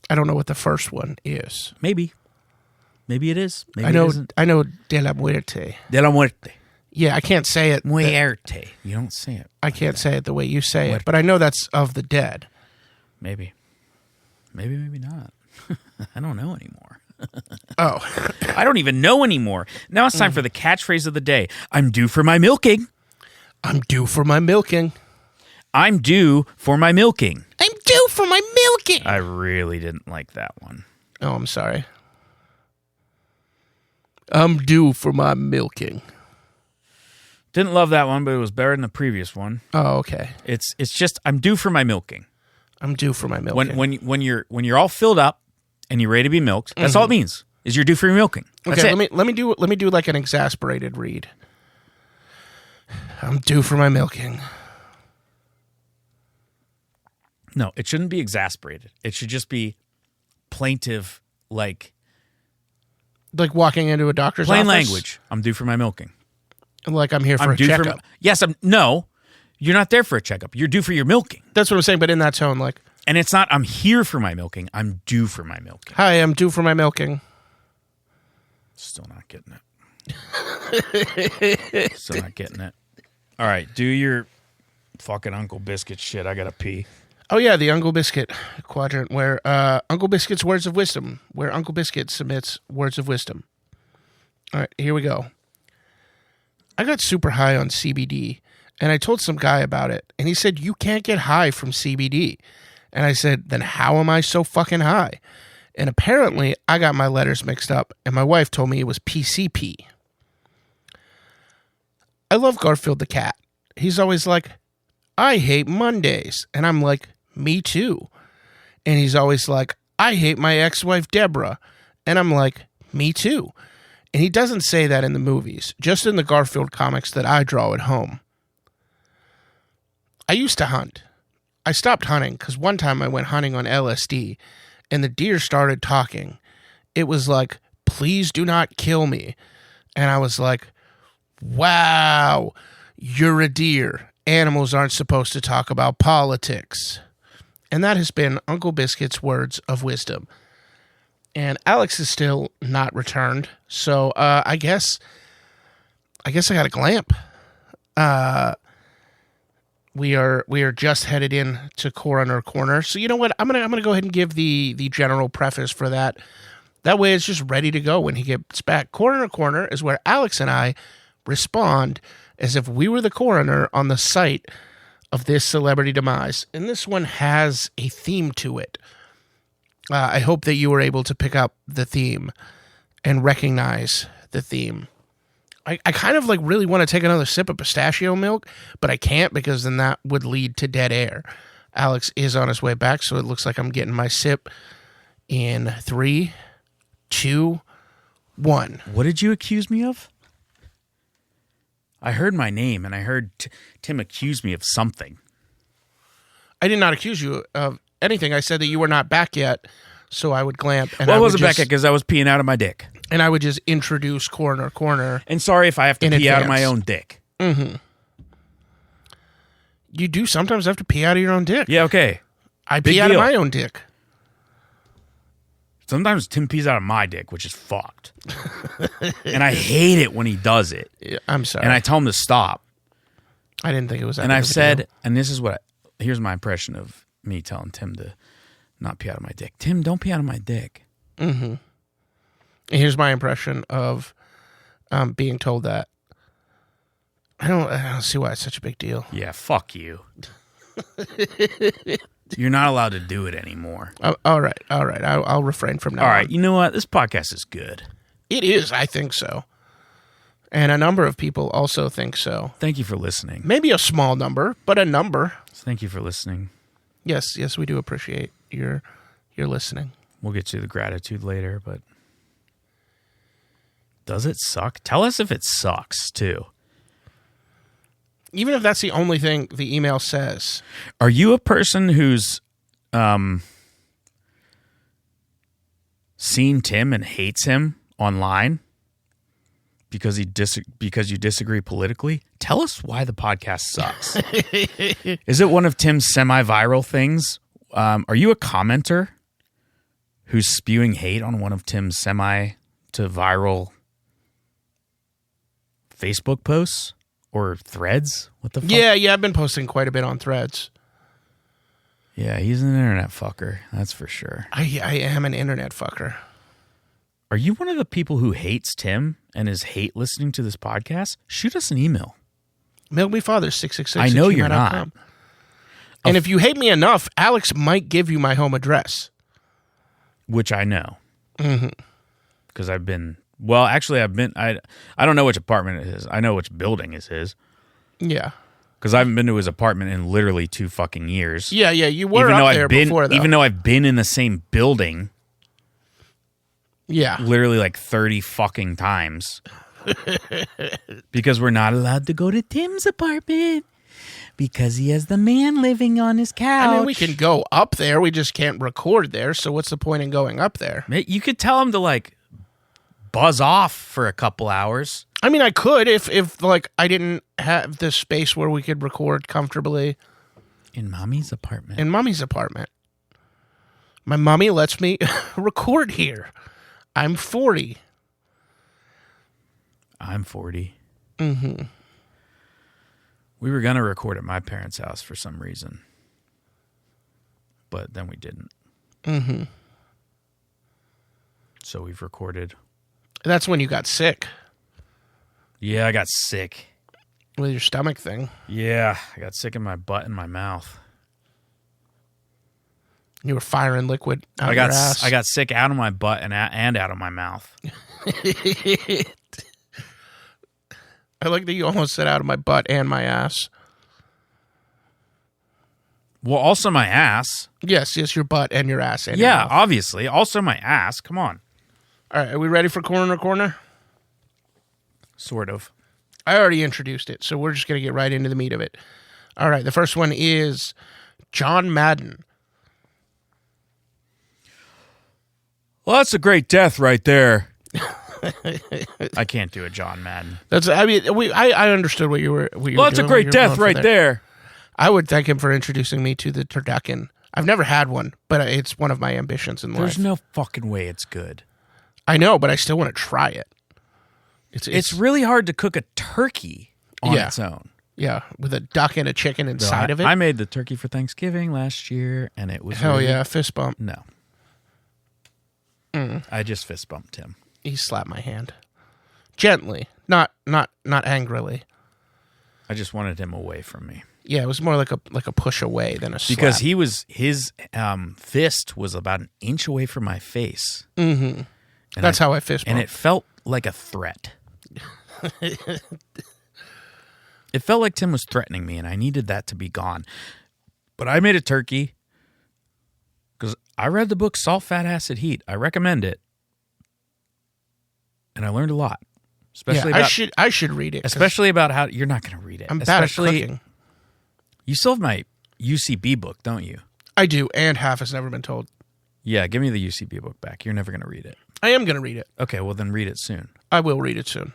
I don't know what the first one is. Maybe it is. Maybe it isn't. I know de la Muerte. De la Muerte. Yeah, I can't say it. Muerte. You don't say it. I can't say it the way you say it, but I know that's of the dead. Maybe not. I don't know anymore. Oh. I don't even know anymore. Now it's time for the catchphrase of the day. I'm due for my milking. I'm due for my milking. I'm due for my milking. I'm due for my milking. I really didn't like that one. Oh, I'm sorry. I'm due for my milking. Didn't love that one, but it was better than the previous one. Oh, okay. It's just I'm due for my milking. I'm due for my milking. When you're all filled up and you're ready to be milked, that's all it means. Is you're due for your milking. That's okay, it. let me do like an exasperated read. I'm due for my milking. No, it shouldn't be exasperated. It should just be plaintive, like walking into a doctor's plain office. language. I'm due for my milking. Like I'm here for a checkup. No, you're not there for a checkup. You're due for your milking. That's what I'm saying, but in that tone, like. And it's not I'm here for my milking. I'm due for my milking. Hi, I'm due for my milking. Still not getting it. Still not getting it. All right, do your fucking Uncle Biscuit shit. I gotta pee. Oh yeah, the Uncle Biscuit quadrant where Uncle Biscuit's words of wisdom, where Uncle Biscuit submits words of wisdom. All right, here we go. I got super high on CBD, and I told some guy about it, and he said, you can't get high from CBD. And I said, then how am I so fucking high? And apparently, I got my letters mixed up, and my wife told me it was PCP. I love Garfield the cat. He's always like, I hate Mondays. And I'm like, me too. And he's always like, I hate my ex-wife Deborah. And I'm like, me too. And he doesn't say that in the movies, just in the Garfield comics that I draw at home. I used to hunt. I stopped hunting because one time I went hunting on LSD and the deer started talking. It was like, please do not kill me. And I was like, wow, you're a deer. Animals aren't supposed to talk about politics. And that has been Uncle Biscuit's words of wisdom. And Alex is still not returned. So I guess I got a glamp. We are just headed in to Coroner Corner. So you know what? I'm gonna go ahead and give the general preface for that. That way it's just ready to go when he gets back. Coroner Corner is where Alex and I respond as if we were the coroner on the site of this celebrity demise. And this one has a theme to it. I hope that you were able to pick up the theme and recognize the theme. I kind of like really want to take another sip of pistachio milk, but I can't because then that would lead to dead air. Alex is on his way back, so it looks like I'm getting my sip in 3, 2, 1. What did you accuse me of? I heard my name, and I heard Tim accuse me of something. I did not accuse you of anything. I said that you were not back yet, so I would glamp. And Well, I would wasn't back just- yet because I was peeing out of my dick. And I would just introduce Corner. And sorry if I have to In pee out of my advance. own dick. You do sometimes have to pee out of your own dick. Yeah, okay. I big pee out of deal. my own dick. Sometimes Tim pees out of my dick, which is fucked. And I hate it when he does it. Yeah, I'm sorry. And I tell him to stop. I didn't think it was that And big I've of a said, deal. and this is what, here's my impression of me telling Tim to not pee out of my dick. Tim, don't pee out of my dick. And here's my impression of being told that. I don't see why it's such a big deal. Yeah, fuck you. You're not allowed to do it anymore. All right. I'll refrain from now All right, on. you know what? This podcast is good. It is, I think so. And a number of people also think so. Thank you for listening. Maybe a small number, but a number. Thank you for listening. Yes, we do appreciate your listening. We'll get to the gratitude later, but does it suck? Tell us if it sucks, too. Even if that's the only thing the email says. Are you a person who's seen Tim and hates him online because because you disagree politically? Tell us why the podcast sucks. Is it one of Tim's semi-viral things? Are you a commenter who's spewing hate on one of Tim's semi to viral Facebook posts? Or threads? What the fuck? Yeah, I've been posting quite a bit on Threads. Yeah, he's an internet fucker. That's for sure. I am an internet fucker. Are you one of the people who hates Tim and is hate listening to this podcast? Shoot us an email. MailMeFather666. I know you're not. And if you hate me enough, Alex might give you my home address. Which I know. Because I've been... Well, actually, I don't know which apartment it is. I know which building is his. Yeah. Because I haven't been to his apartment in literally 2 fucking years. Yeah, you were up there before, though. Even though I've been in the same building... Yeah. Literally like 30 fucking times. Because we're not allowed to go to Tim's apartment. Because he has the man living on his couch. I mean, we can go up there. We just can't record there. So what's the point in going up there? You could tell him to like buzz off for a couple hours. I mean, I could if like I didn't have the space where we could record comfortably. In Mommy's apartment. In Mommy's apartment. My mommy lets me record here. I'm 40. I'm 40. Mm-hmm. We were going to record at my parents' house for some reason. But then we didn't. Mm-hmm. So we've recorded. That's when you got sick Yeah, I got sick. with your stomach thing. Yeah, I got sick in my butt and my mouth. You were firing liquid out I of got your ass. I got sick out of my butt and out of my mouth. I like that you almost said out of my butt and my ass. Well, also my ass. Yes, your butt and your ass. And your Yeah, mouth. obviously. Also my ass. Come on. All right, are we ready for Corner? Sort of. I already introduced it, so we're just going to get right into the meat of it. All right, the first one is John Madden. Well, that's a great death right there. I can't do a John Madden. I understood what you were. Well, that's a great death right there. I would thank him for introducing me to the turducken. I've never had one, but it's one of my ambitions in life. There's no fucking way it's good. I know, but I still want to try it. It's really hard to cook a turkey on its own. Yeah, with a duck and a chicken inside of it. I made the turkey for Thanksgiving last year, and it was Hell really- yeah, fist bump. No. I just fist bumped him. He slapped my hand. Gently, not angrily. I just wanted him away from me. Yeah, it was more like a push away than a slap. Because his fist was about an inch away from my face. Mm-hmm. That's how I fist bump. And it felt like a threat. It felt like Tim was threatening me, and I needed that to be gone. But I made a turkey because I read the book Salt, Fat, Acid, Heat. I recommend it. And I learned a lot. Especially about, I should read it. Especially about how... You're not going to read it. I'm bad at cooking. You still have my UCB book, don't you? I do, and Half Has Never Been Told. Yeah, give me the UCB book back. You're never going to read it. I am going to read it. Okay, well then read it soon. I will read it soon.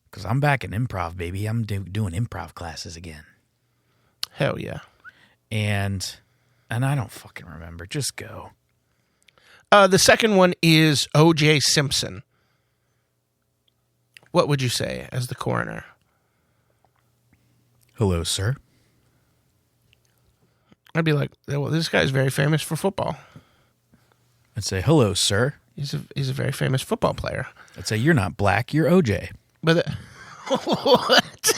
Because I'm back in improv, baby. I'm doing improv classes again. Hell yeah. And I don't fucking remember. Just go. The second one is O.J. Simpson. What would you say as the coroner? Hello, sir. I'd be like, well, this guy's very famous for football. I'd say, hello, sir. He's a very famous football player. I'd say, you're not black, you're OJ. But what?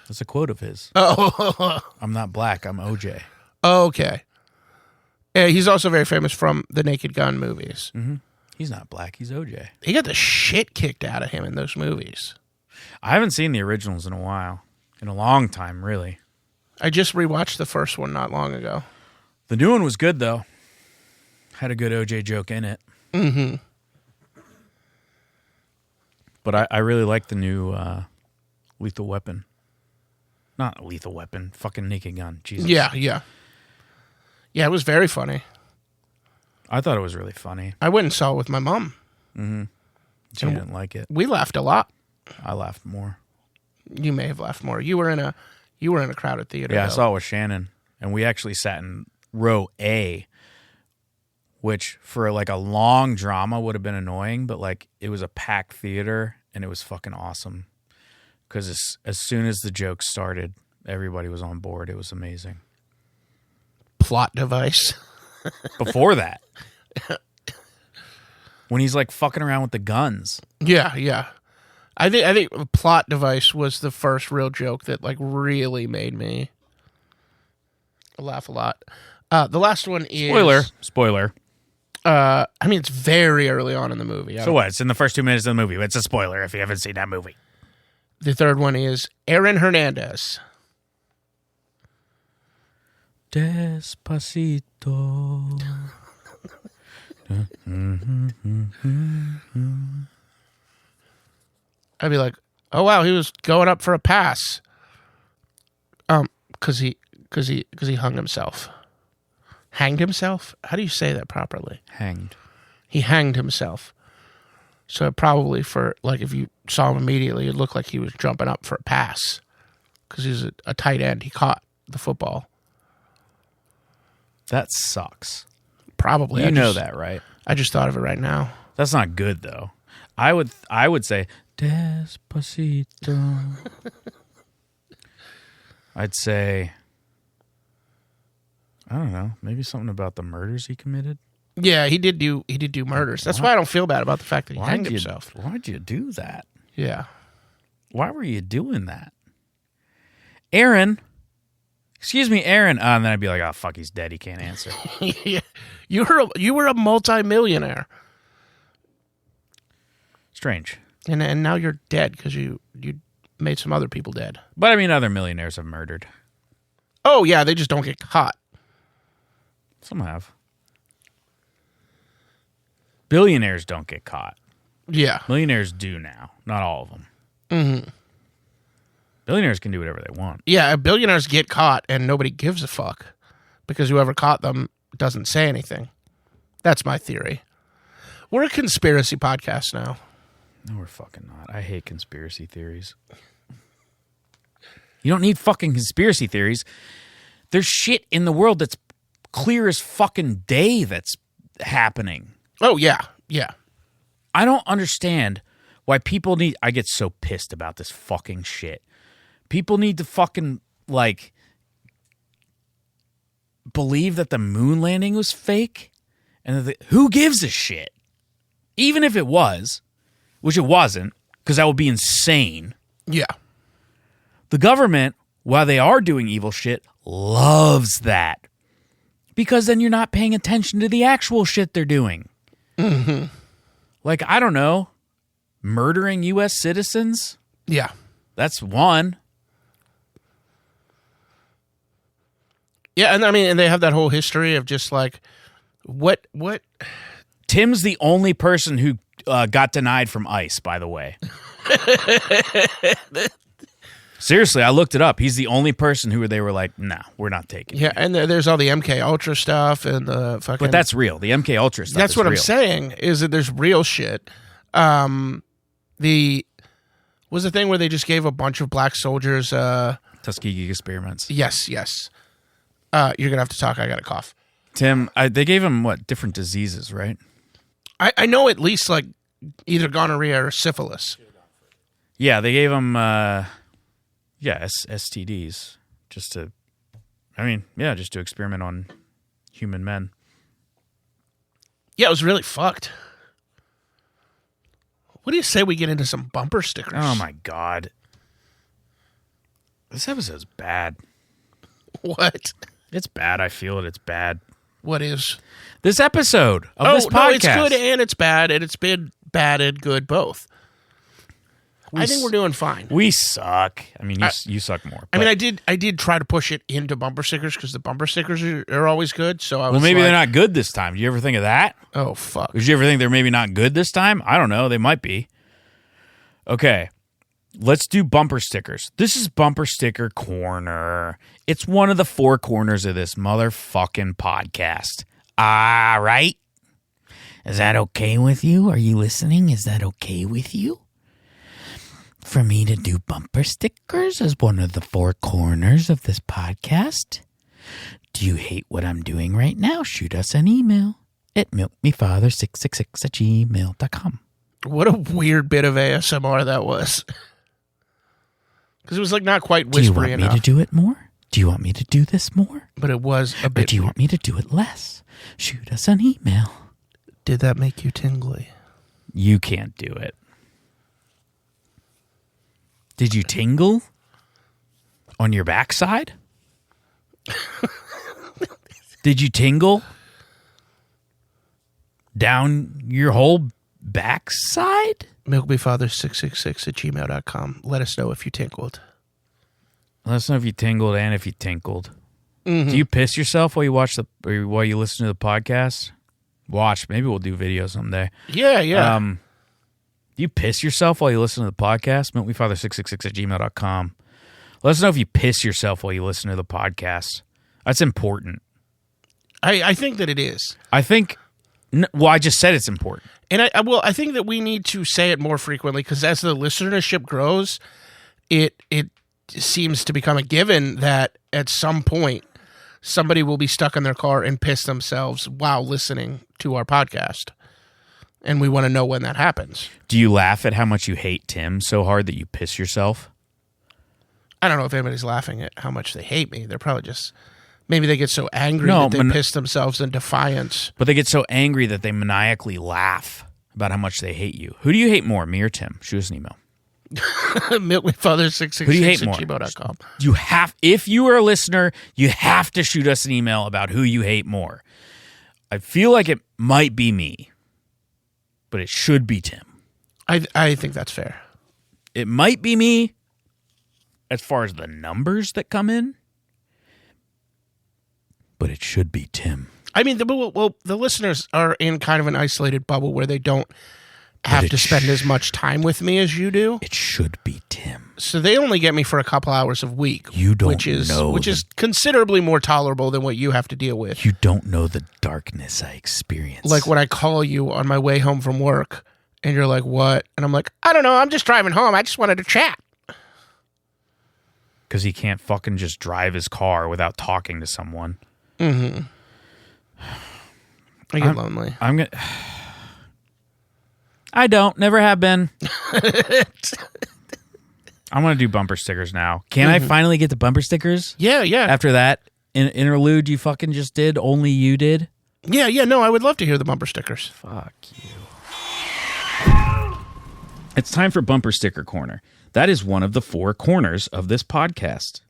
That's a quote of his. Oh. I'm not black, I'm OJ. Okay. Yeah, he's also very famous from the Naked Gun movies. Mm-hmm. He's not black, he's OJ. He got the shit kicked out of him in those movies. I haven't seen the originals in a while. In a long time, really. I just rewatched the first one not long ago. The new one was good, though. Had a good OJ joke in it. Mm-hmm. But I really like the new Lethal Weapon. Not Lethal Weapon. Fucking Naked Gun. Jesus. Yeah. Yeah, it was very funny. I thought it was really funny. I went and saw it with my mom. Mm-hmm. She didn't like it. We laughed a lot. I laughed more. You may have laughed more. You were in a crowded theater. Yeah, though. I saw it with Shannon. And we actually sat in row A, which for like a long drama would have been annoying, but like it was a packed theater and it was fucking awesome. Because as soon as the jokes started, everybody was on board. It was amazing. Plot device. Before that. When he's like fucking around with the guns. Yeah. I think plot device was the first real joke that like really made me laugh a lot. The last one is Spoiler. I mean, it's very early on in the movie. So what? It's in the first 2 minutes of the movie. It's a spoiler if you haven't seen that movie. The third one is Aaron Hernandez. Despacito. I'd be like, oh wow, he was going up for a pass. Because he hung himself. Hanged himself? How do you say that properly? Hanged. He hanged himself. So probably for, like, if you saw him immediately, it looked like he was jumping up for a pass. Because he's a tight end. He caught the football. That sucks. Probably. You know that, right? I just thought of it right now. That's not good, though. I would say, Despacito. I'd say, I don't know, maybe something about the murders he committed. Yeah, he did do murders. That's why I don't feel bad about the fact that he hanged himself. Why'd you do that? Yeah. Why were you doing that? Aaron. Excuse me, Aaron. And then I'd be like, oh, fuck, he's dead. He can't answer. Yeah. You were a multimillionaire. Strange. And now you're dead because you made some other people dead. But I mean, other millionaires have murdered. Oh, yeah, they just don't get caught. Some have. Billionaires don't get caught. Yeah. Millionaires do now. Not all of them. Mm-hmm. Billionaires can do whatever they want. Yeah, billionaires get caught and nobody gives a fuck because whoever caught them doesn't say anything. That's my theory. We're a conspiracy podcast now. No, we're fucking not. I hate conspiracy theories. You don't need fucking conspiracy theories. There's shit in the world that's clear as fucking day that's happening. Oh, yeah. Yeah. I don't understand why people need... I get so pissed about this fucking shit. People need to fucking, like, believe that the moon landing was fake. And who gives a shit? even if it was, which it wasn't, because that would be insane. Yeah. The government, while they are doing evil shit, loves that. Because then you're not paying attention to the actual shit they're doing. Mm-hmm. Like, I don't know, murdering U.S. citizens? Yeah. That's one. Yeah, and I mean, and they have that whole history of just like, what? Tim's the only person who got denied from ICE, by the way. Seriously, I looked it up. He's the only person who they were like, "No, we're not taking." Yeah, and there's all the MK Ultra stuff and the fucking. But that's real. The MK Ultra stuff. That's what real. I'm saying. Is that there's real shit. The was the thing where they just gave a bunch of black soldiers. Tuskegee experiments. Yes. You're gonna have to talk. I got a cough. Tim, they gave him what, different diseases, right? I know at least like either gonorrhea or syphilis. Yeah, they gave him STDs just to experiment on human men. Yeah, it was really fucked. What do you say we get into some bumper stickers? Oh my God. This episode's bad. What? It's bad. I feel it. It's bad. What is? This episode of this podcast. No, it's good and it's bad, and it's been bad and good both. I think we're doing fine. We suck. I mean, you suck more. I mean, I did try to push it into bumper stickers because the bumper stickers are always good. So I was maybe they're not good this time. Did you ever think of that? Oh, fuck. Did you ever think they're maybe not good this time? I don't know. They might be. Okay. Let's do bumper stickers. This is Bumper Sticker Corner. It's one of the four corners of this motherfucking podcast. All right. Is that okay with you? Are you listening? Is that okay with you? For me to do bumper stickers as one of the four corners of this podcast? Do you hate what I'm doing right now? Shoot us an email at milkmefather666@gmail.com. What a weird bit of ASMR that was. Because it was like not quite whispery enough. Do you want me to do it more? Do you want me to do this more? But it was a bit. Or do you want me to do it less? Shoot us an email. Did that make you tingly? You can't do it. Did you tingle on your backside? Did you tingle down your whole backside? milkmefather666@gmail.com. Let us know if you tinkled. Let us know if you tingled and if you tinkled. Mm-hmm. Do you piss yourself while you while you listen to the podcast? Watch. Maybe we'll do video someday. Yeah. Do you piss yourself while you listen to the podcast? milkmefather666@gmail.com. Let us know if you piss yourself while you listen to the podcast. That's important. I think that it is. I just said it's important. And I think that we need to say it more frequently because as the listenership grows, it seems to become a given that at some point somebody will be stuck in their car and piss themselves while listening to our podcast. And we want to know when that happens. Do you laugh at how much you hate Tim so hard that you piss yourself? I don't know if anybody's laughing at how much they hate me. They're probably just... Maybe they get so angry that they piss themselves in defiance. But they get so angry that they maniacally laugh about how much they hate you. Who do you hate more, me or Tim? Shoot us an email. milkmefather666@gmail.com. If you are a listener, you have to shoot us an email about who you hate more. I feel like it might be me, but it should be Tim. I think that's fair. It might be me as far as the numbers that come in, but it should be Tim. I mean, the listeners are in kind of an isolated bubble where they don't have to spend as much time with me as you do. It should be Tim. So they only get me for a couple hours a week. You don't which is considerably more tolerable than what you have to deal with. You don't know the darkness I experience. Like when I call you on my way home from work and you're like, what? And I'm like, I don't know. I'm just driving home. I just wanted to chat. Because he can't fucking just drive his car without talking to someone. Mm-hmm. I get lonely. I don't. Never have been. I'm going to do bumper stickers now. Can I finally get the bumper stickers? Yeah. After that interlude you fucking just did, only you did? Yeah. No, I would love to hear the bumper stickers. Fuck you. It's time for Bumper Sticker Corner. That is one of the 4 corners of this podcast.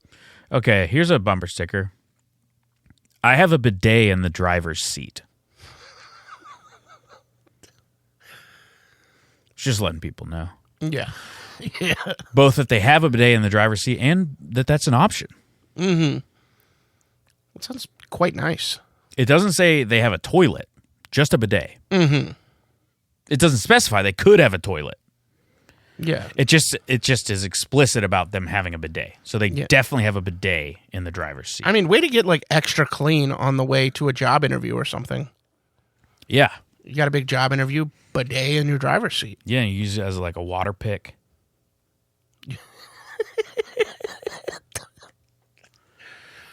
Okay, here's a bumper sticker. I have a bidet in the driver's seat. Just letting people know. Yeah. Yeah. Both that they have a bidet in the driver's seat and that that's an option. Mm-hmm. That sounds quite nice. It doesn't say they have a toilet, just a bidet. Mm-hmm. It doesn't specify they could have a toilet. Yeah. It just is explicit about them having a bidet. So they definitely have a bidet in the driver's seat. I mean, way to get like extra clean on the way to a job interview or something. Yeah. You got a big job interview, bidet in your driver's seat. Yeah, you use it as like a water pick.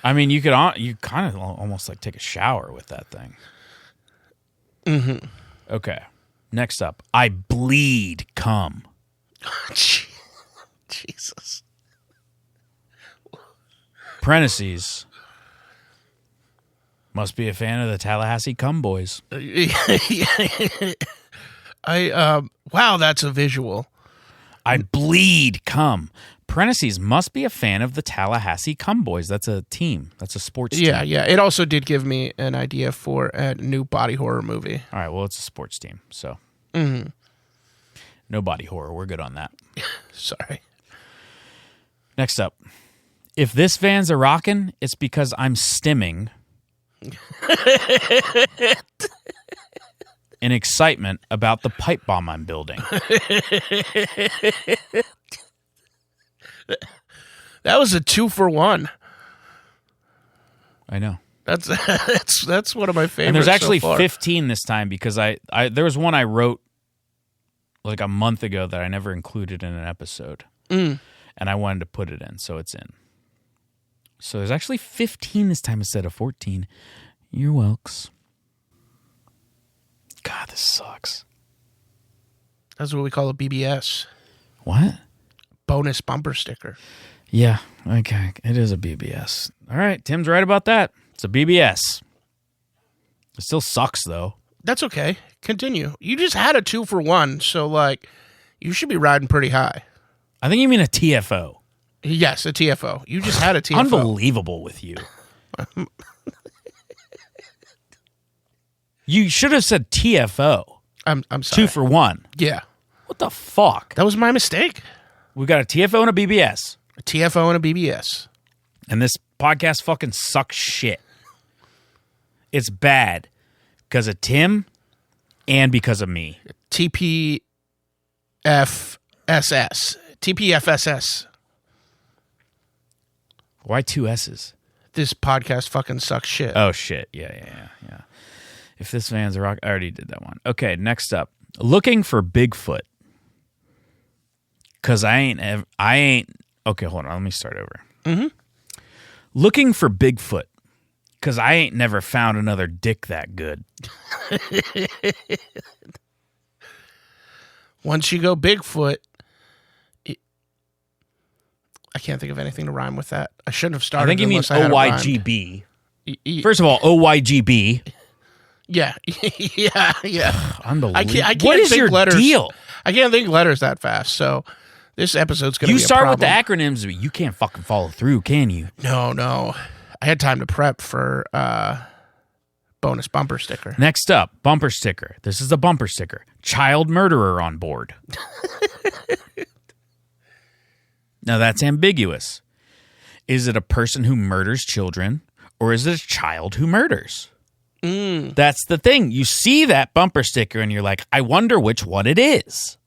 I mean, you kind of almost like take a shower with that thing. Mm-hmm. Okay. Next up, I bleed cum. Jesus. Parentheses. Must be a fan of the Tallahassee Cum Boys. Wow, that's a visual. I bleed cum. Parentheses, must be a fan of the Tallahassee Cum Boys. That's a team. That's a sports team. Yeah. It also did give me an idea for a new body horror movie. All right, well, it's a sports team, so. Mm-hmm. No body horror. We're good on that. Sorry. Next up. If this van's a rockin', it's because I'm stimming in excitement about the pipe bomb I'm building. That was a 2-for-1. I know. That's one of my favorites. And there's actually so far. 15 this time because I there was one I wrote like a month ago that I never included in an episode. And I wanted to put it in, so it's in. So there's actually 15 this time instead of 14. You're welks. God, this sucks. That's what we call a BBS. What? Bonus bumper sticker. Yeah, okay. It is a BBS. All right, Tim's right about that. It's a BBS. It still sucks, though. That's okay. Continue. You just had a 2-for-1, so, like, you should be riding pretty high. I think you mean a TFO. Yes, a TFO. You just had a TFO. Unbelievable with you. You should have said TFO. I'm sorry. 2-for-1. Yeah. What the fuck? That was my mistake. We got a TFO and a BBS. A TFO and a BBS. And this podcast fucking sucks shit. It's bad because of Tim and because of me. TPFSS. TPFSS. Why 2 S's? This podcast fucking sucks shit. Oh, shit. Yeah. If this van's a rock, I already did that one. Okay, next up. Looking for Bigfoot. Because I ain't. Okay, hold on. Let me start over. Mm-hmm. Looking for Bigfoot. Because I ain't never found another dick that good. Once you go Bigfoot, I can't think of anything to rhyme with that. I shouldn't have started. I think you mean OYGB. First of all, OYGB. Yeah. Unbelievable. I can't what is think your letters. deal? I can't think letters that fast, so this episode's going to be You start a with the problem. acronyms, but you can't fucking follow through, can you? No. I had time to prep for bonus bumper sticker. Next up, bumper sticker. This is a bumper sticker. Child murderer on board. Now that's ambiguous. Is it a person who murders children, or is it a child who murders? That's the thing. You see that bumper sticker and you're like, I wonder which one it is.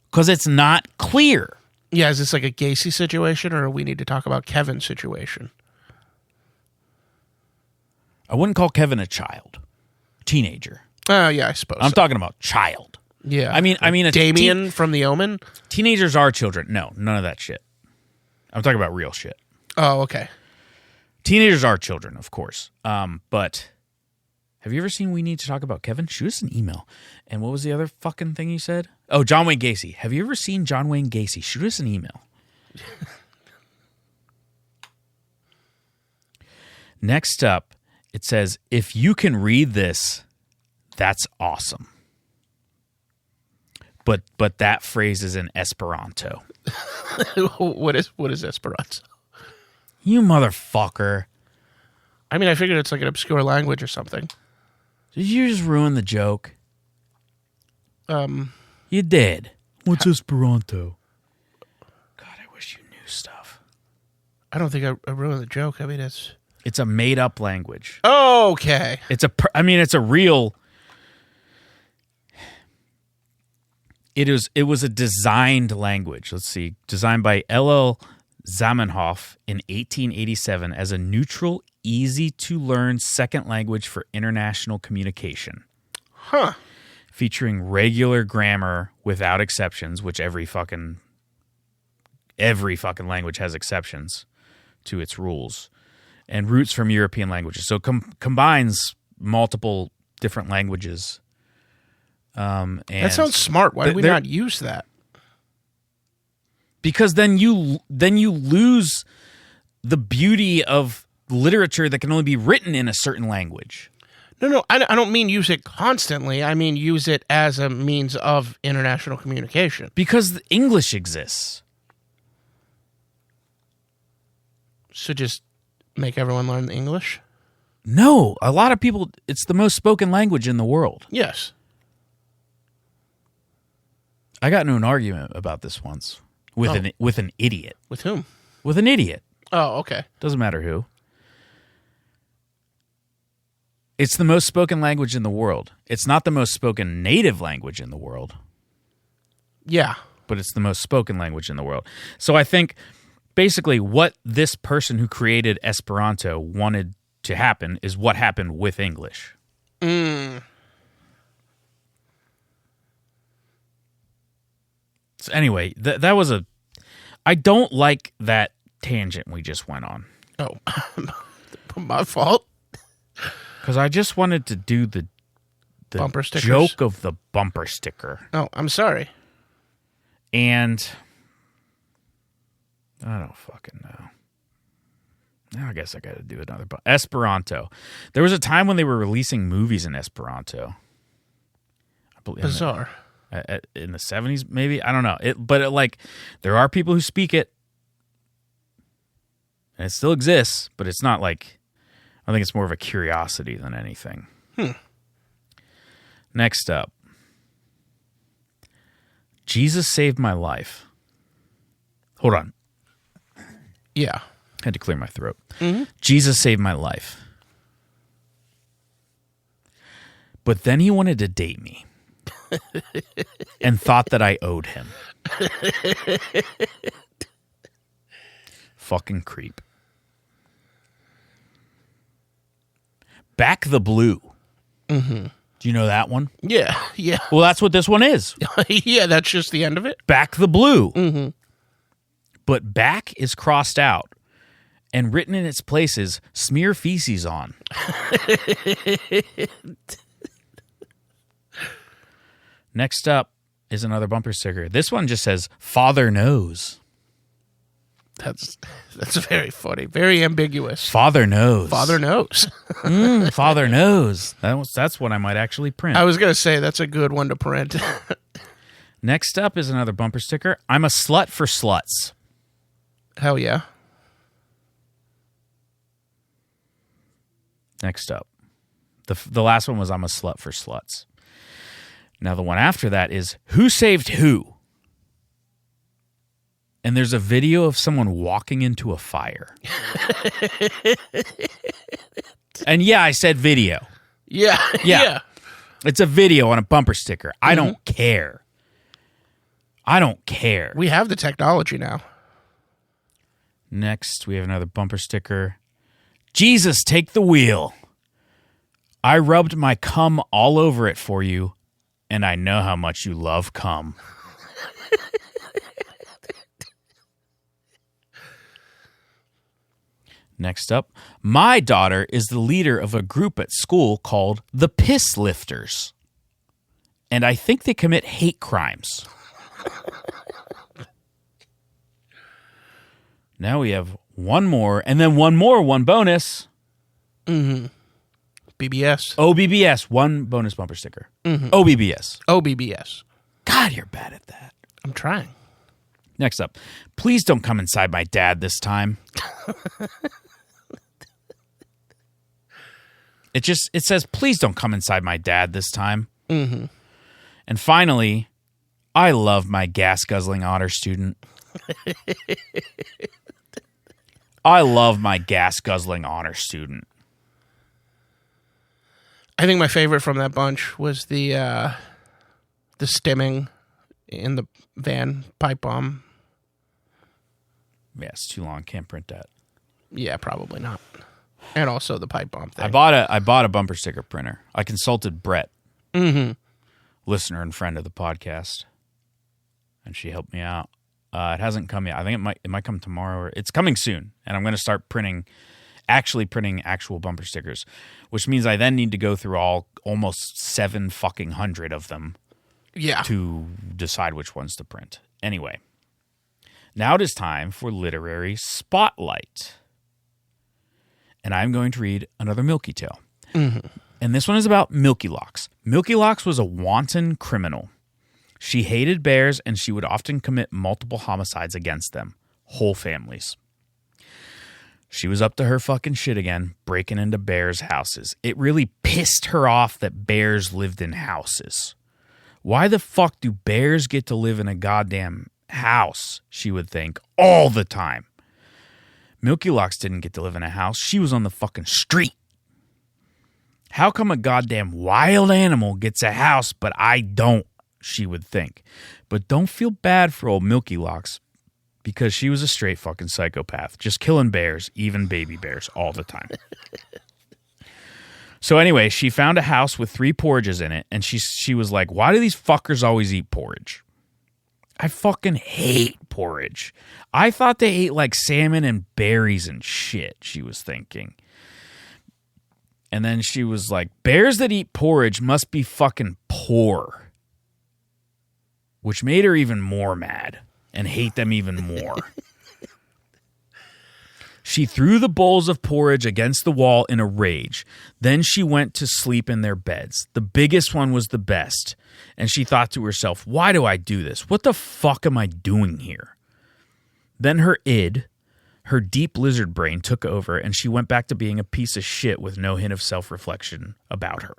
Because it's not clear. Yeah, is this like a Gacy situation, or we need to talk about Kevin's situation? I wouldn't call Kevin a child. Teenager. Oh, yeah, I suppose I'm so. talking about child. Yeah. I mean, a Damien from The Omen? Teenagers are children. No, none of that shit. I'm talking about real shit. Oh, okay. Teenagers are children, of course. But have you ever seen We Need to Talk About Kevin? Shoot us an email. And what was the other fucking thing you said? Oh, John Wayne Gacy. Have you ever seen John Wayne Gacy? Shoot us an email. Next up, it says, if you can read this, that's awesome. but that phrase is in Esperanto. What is Esperanto? You motherfucker. I mean, I figured it's like an obscure language or something. Did you just ruin the joke? You did. What's Esperanto? God, I wish you knew stuff. I don't think I ruined the joke. I mean, It's a made-up language. Okay. It's a real... It was a designed language. Let's see. Designed by L.L. Zamenhof in 1887 as a neutral, easy-to-learn second language for international communication. Huh. Featuring regular grammar without exceptions, which every fucking language has exceptions to its rules, and roots from European languages. So combines multiple different languages. And that sounds smart. Why do we not use that? Because then you lose the beauty of literature that can only be written in a certain language. No, I don't mean use it constantly. I mean use it as a means of international communication. Because English exists. So just make everyone learn English? No, a lot of people, it's the most spoken language in the world. Yes. I got into an argument about this once with an idiot. With whom? With an idiot. Oh, okay. Doesn't matter who. It's the most spoken language in the world. It's not the most spoken native language in the world. Yeah. But it's the most spoken language in the world. So I think basically what this person who created Esperanto wanted to happen is what happened with English. So anyway, that was a... I don't like that tangent we just went on. Oh, my fault. Because I just wanted to do the Bumper stickers? joke of the bumper sticker. Oh, I'm sorry. And I don't fucking know. Now I guess I got to do another. Esperanto. There was a time when they were releasing movies in Esperanto. I believe Bizarre. In the 70s, maybe? I don't know. But there are people who speak it. And it still exists, but it's not like... I think it's more of a curiosity than anything. Next up. Jesus saved my life. Hold on. Yeah. Had to clear my throat. Mm-hmm. Jesus saved my life. But then he wanted to date me. And thought that I owed him. Fucking creep. Back the Blue. Mm-hmm. Do you know that one? Yeah. Well, that's what this one is. Yeah, that's just the end of it? Back the Blue. Mm-hmm. But back is crossed out, and written in its place is smear feces on. Next up is another bumper sticker. This one just says, Father knows. That's very funny. Very ambiguous. Father knows. Father knows. Father knows. That's what I might actually print. I was going to say, that's a good one to print. Next up is another bumper sticker. I'm a slut for sluts. Hell yeah. Next up. The last one was I'm a slut for sluts. Now the one after that is Who Saved Who? And there's a video of someone walking into a fire. And yeah, I said video. Yeah. It's a video on a bumper sticker. I don't care. I don't care. We have the technology now. Next, we have another bumper sticker. Jesus, take the wheel. I rubbed my cum all over it for you, and I know how much you love cum. Next up, my daughter is the leader of a group at school called the Piss Lifters. And I think they commit hate crimes. Now we have one more, and then one bonus. Mm-hmm. BBS. OBBS, one bonus bumper sticker. OBBS. OBBS. God, you're bad at that. I'm trying. Next up, please don't come inside my dad this time. It says, please don't come inside my dad this time. Mm-hmm. And finally, I love my gas-guzzling honor student. I love my gas-guzzling honor student. I think my favorite from that bunch was the stimming in the van pipe bomb. Yeah, it's too long. Can't print that. Yeah, probably not. And also the pipe bomb thing. I bought a bumper sticker printer. I consulted Brett, listener and friend of the podcast, and she helped me out. It hasn't come yet. I think it might come tomorrow, or it's coming soon. And I'm going to start printing actual bumper stickers, which means I then need to go through almost 700 of them. Yeah. To decide which ones to print. Anyway, now it is time for Literary Spotlight. And I'm going to read another Milky Tale. Mm-hmm. And this one is about Milky Locks. Milky Locks was a wanton criminal. She hated bears, and she would often commit multiple homicides against them. Whole families. She was up to her fucking shit again, breaking into bears' houses. It really pissed her off that bears lived in houses. Why the fuck do bears get to live in a goddamn house, she would think, all the time. Milky Locks didn't get to live in a house. She was on the fucking street. How come a goddamn wild animal gets a house, but I don't, she would think. But don't feel bad for old Milky Locks, because she was a straight fucking psychopath, just killing bears, even baby bears, all the time. So anyway, she found a house with 3 porridges in it, and she was like, why do these fuckers always eat porridge? I fucking hate porridge. I thought they ate like salmon and berries and shit, she was thinking. And then she was like, bears that eat porridge must be fucking poor. Which made her even more mad and hate them even more. She threw the bowls of porridge against the wall in a rage. Then she went to sleep in their beds. The biggest one was the best. And she thought to herself, why do I do this? What the fuck am I doing here? Then her deep lizard brain took over, and she went back to being a piece of shit with no hint of self-reflection about her.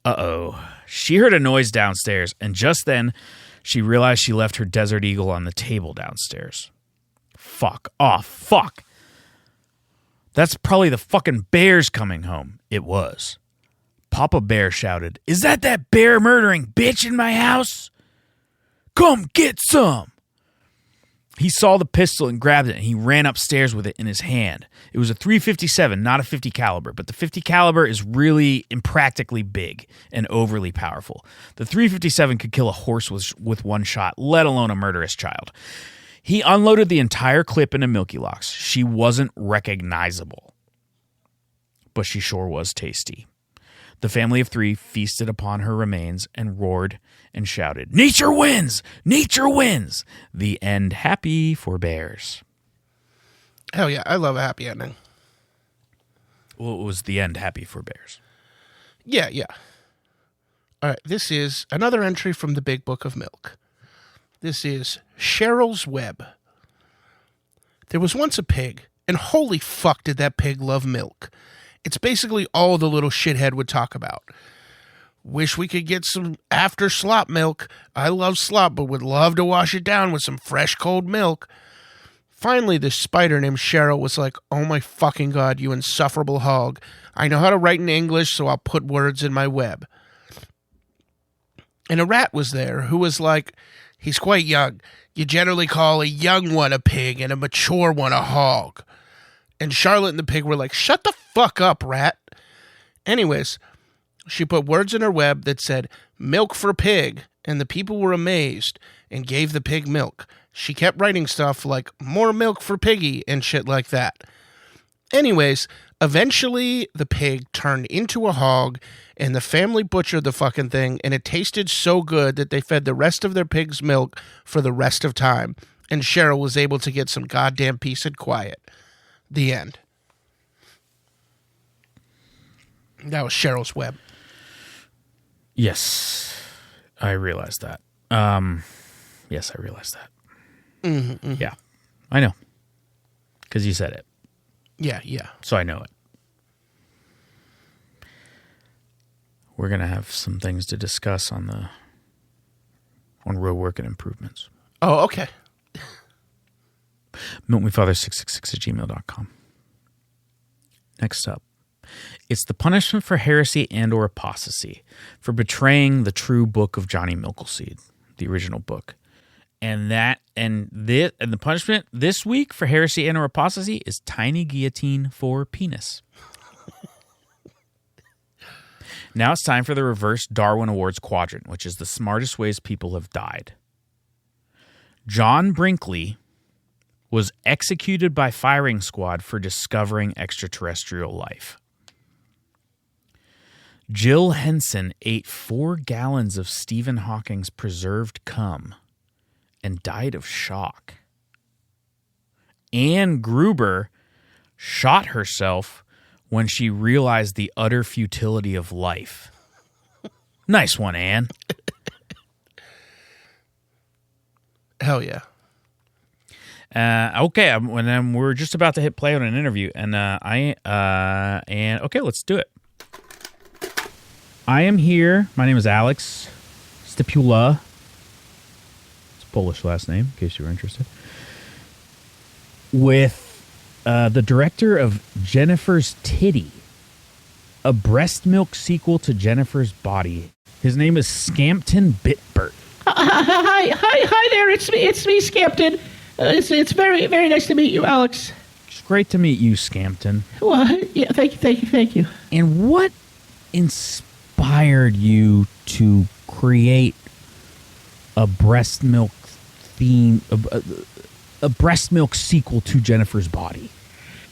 Uh-oh. She heard a noise downstairs, and just then she realized she left her Desert Eagle on the table downstairs. Fuck off. Fuck. That's probably the fucking bears coming home. It was. Papa Bear shouted, is that bear murdering bitch in my house? Come get some. He saw the pistol and grabbed it, and he ran upstairs with it in his hand. It was a .357, not a .50 caliber, but the .50 caliber is really impractically big and overly powerful. The .357 could kill a horse with one shot, let alone a murderous child. He unloaded the entire clip into Milky Locks. She wasn't recognizable, but she sure was tasty. The family of 3 feasted upon her remains and roared and shouted, nature wins! Nature wins! The end happy for bears. Hell yeah, I love a happy ending. Well, it was the end happy for bears. Yeah. All right, this is another entry from the Big Book of Milk. This is Cheryl's Web. There was once a pig, and holy fuck did that pig love milk. It's basically all the little shithead would talk about. Wish we could get some after slop milk. I love slop, but would love to wash it down with some fresh cold milk. Finally, this spider named Cheryl was like, oh my fucking God, you insufferable hog. I know how to write in English, so I'll put words in my web. And a rat was there who was like, he's quite young. You generally call a young one a pig and a mature one a hog. And Charlotte and the pig were like, shut the fuck up, rat. Anyways, she put words in her web that said, milk for pig, and the people were amazed and gave the pig milk. She kept writing stuff like, more milk for piggy and shit like that. Anyways, eventually the pig turned into a hog, and the family butchered the fucking thing, and it tasted so good that they fed the rest of their pig's milk for the rest of time, and Cheryl was able to get some goddamn peace and quiet. The end. That was Cheryl's Web. Yes. I realized that. Yes, I realized that. Yeah, I know. Because you said it. Yeah. So I know it. We're going to have some things to discuss on road work and improvements. Oh, okay. milkmefather666@gmail.com. Next up. It's the punishment for heresy and or apostasy, for betraying the true book of Johnny Milkleseed, the original book. And the punishment this week for heresy and or apostasy is tiny guillotine for penis. Now it's time for the reverse Darwin Awards quadrant, which is the smartest ways people have died. John Brinkley was executed by firing squad for discovering extraterrestrial life. Jill Henson ate 4 gallons of Stephen Hawking's preserved cum and died of shock. Anne Gruber shot herself when she realized the utter futility of life. Nice one, Anne. Hell yeah. Okay, and we're just about to hit play on an interview, and okay, let's do it. I am here. My name is Alex Stipula. It's a Polish last name, in case you were interested. With the director of Jennifer's Titty, a breast milk sequel to Jennifer's Body. His name is Scampton Bitbert. Hi there. It's me, Scampton. It's very, very nice to meet you, Alex. It's great to meet you, Scampton. Well, yeah, thank you. And what inspired you to create a breast milk theme, a breast milk sequel to Jennifer's Body?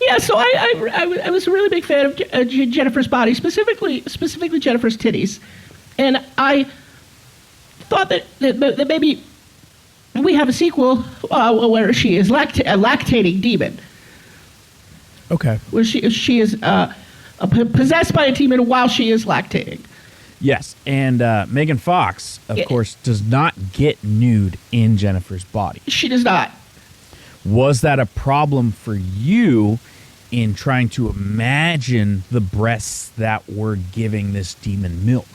Yeah, so I was a really big fan of Jennifer's Body, specifically Jennifer's Titties, and I thought that maybe we have a sequel where she is a lactating demon. Okay. Where she is possessed by a demon while she is lactating. Yes, and Megan Fox, of course, does not get nude in Jennifer's Body. She does not. Was that a problem for you in trying to imagine the breasts that were giving this demon milk?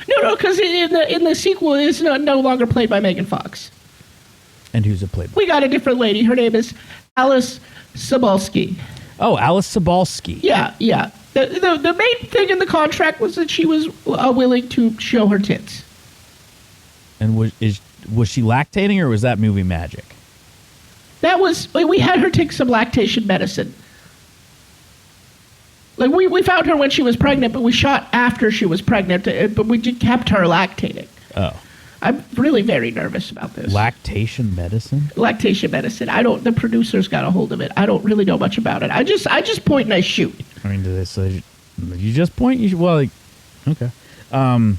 No, because in the sequel it is no longer played by Megan Fox. And who's it played by? We got a different lady. Her name is Alice Sobolski. Oh, Alice Sobolski. Yeah. The main thing in the contract was that she was willing to show her tits. And was she lactating, or was that movie magic? That was, we had her take some lactation medicine. Like, we found her when she was pregnant, but we shot after she was pregnant, but we just kept her lactating. Oh. I'm really very nervous about this. Lactation medicine? Lactation medicine. The producers got a hold of it. I don't really know much about it. I just point and I shoot. I mean, do they say you just point? Okay. Well,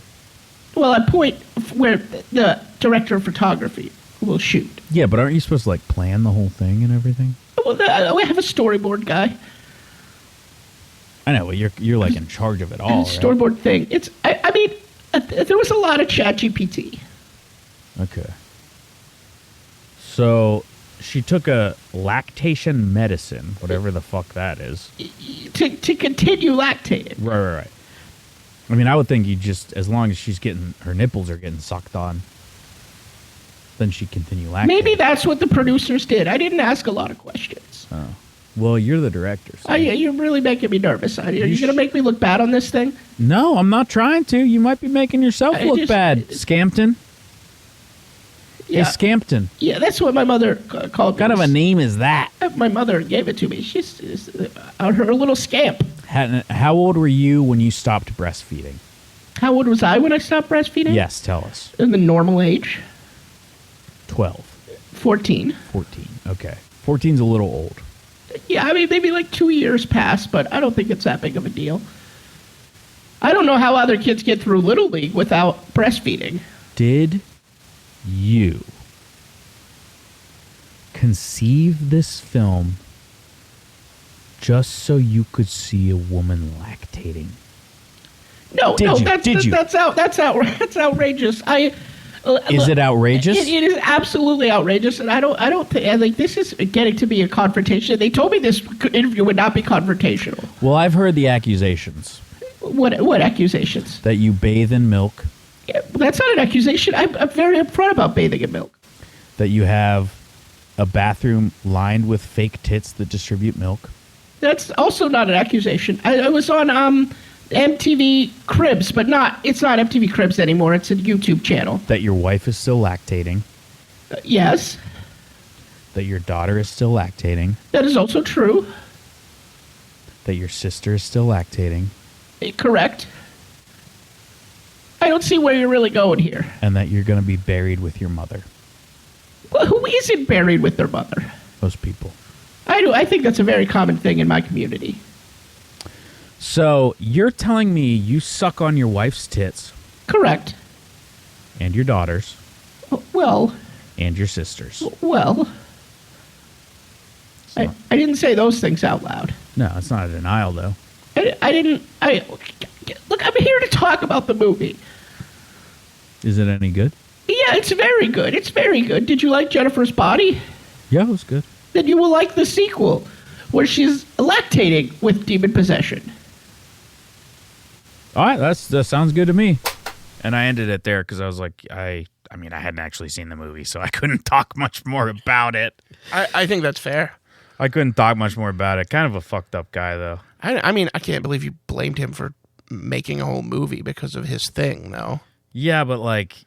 I point where the director of photography will shoot. Yeah, but aren't you supposed to, plan the whole thing and everything? Well, we have a storyboard guy. I know, but you're in charge of it all, right? Storyboard thing. There was a lot of ChatGPT. Okay. So she took a lactation medicine, whatever the fuck that is. To continue lactating. Right. I mean, I would think you just, as long as her nipples are getting sucked on, then she'd continue lactating. Maybe that's what the producers did. I didn't ask a lot of questions. Oh. Well, you're the director. So. You're really making me nervous. Are you going to make me look bad on this thing? No, I'm not trying to. You might be making yourself look bad, Scampton. Yeah. Hey, Scampton. Yeah, that's what my mother called me. What kind of a name is that? My mother gave it to me. She's her little scamp. How old were you when you stopped breastfeeding? How old was I when I stopped breastfeeding? Yes, tell us. In the normal age. 12. 14. 14, okay. 14's a little old. Yeah, maybe 2 years passed, but I don't think it's that big of a deal. I don't know how other kids get through Little League without breastfeeding. Did you conceive this film just so you could see a woman lactating? No, Did no, you? Did you? That's outrageous. Is it outrageous? It is absolutely outrageous, and I think this is getting to be a confrontation. They told me this interview would not be confrontational. Well, I've heard the accusations. What accusations? That you bathe in milk. Yeah, that's not an accusation. I'm very upfront about bathing in milk. That you have a bathroom lined with fake tits that distribute milk. That's also not an accusation. I was on MTV Cribs, but it's not MTV Cribs anymore. It's a YouTube channel. That your wife is still lactating. Yes. That your daughter is still lactating. That is also true. That your sister is still lactating. Correct. I don't see where you're really going here. And that you're going to be buried with your mother. Well, who isn't buried with their mother? Most people. I do. I think that's a very common thing in my community. So you're telling me you suck on your wife's tits. Correct. And your daughter's. Well. And your sister's. Well. I didn't say those things out loud. No, it's not a denial, though. Look, I'm here to talk about the movie. Is it any good? Yeah, it's very good. It's very good. Did you like Jennifer's Body? Yeah, it was good. Then you will like the sequel, where she's lactating with demon possession. All right, that sounds good to me. And I ended it there because I was like, I hadn't actually seen the movie, so I couldn't talk much more about it. I think that's fair. I couldn't talk much more about it. Kind of a fucked up guy, though. I mean, I can't believe you blamed him for making a whole movie because of his thing, though. Yeah, but like,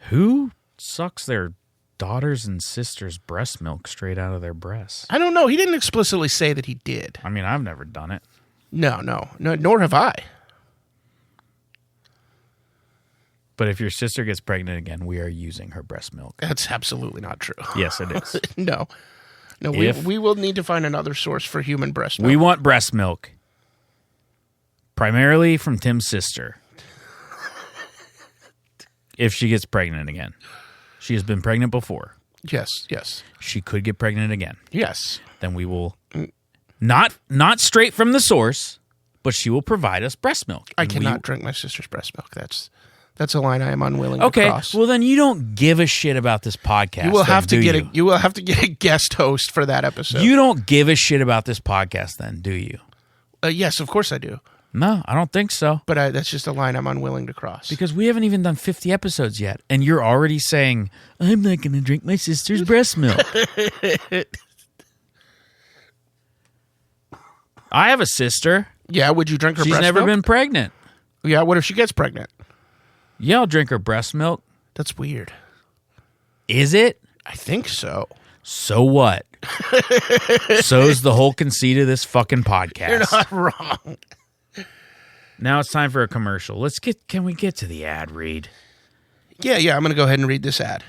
who sucks their daughters and sisters' breast milk straight out of their breasts? I don't know. He didn't explicitly say that he did. I mean, I've never done it. No, nor have I. But if your sister gets pregnant again, we are using her breast milk. That's absolutely not true. Yes, it is. No, we will need to find another source for human breast milk. We want breast milk. Primarily from Tim's sister. If she gets pregnant again. She has been pregnant before. Yes. She could get pregnant again. Yes. Then we will, not straight from the source, but she will provide us breast milk. I cannot drink my sister's breast milk. That's a line I am unwilling to cross. Okay, well then you don't give a shit about this podcast. You will have to get you will have to get a guest host for that episode. You don't give a shit about this podcast then, do you? Yes, of course I do. No, I don't think so. But that's just a line I'm unwilling to cross. Because we haven't even done 50 episodes yet, and you're already saying, I'm not going to drink my sister's breast milk. I have a sister. Yeah, would you drink her breast milk? She's never been pregnant. Yeah, what if she gets pregnant? Yeah, I'll drink her breast milk. That's weird. Is it? I think so. So what? So's the whole conceit of this fucking podcast. You're not wrong. Now it's time for a commercial. Can we get to the ad read? Yeah, I'm going to go ahead and read this ad.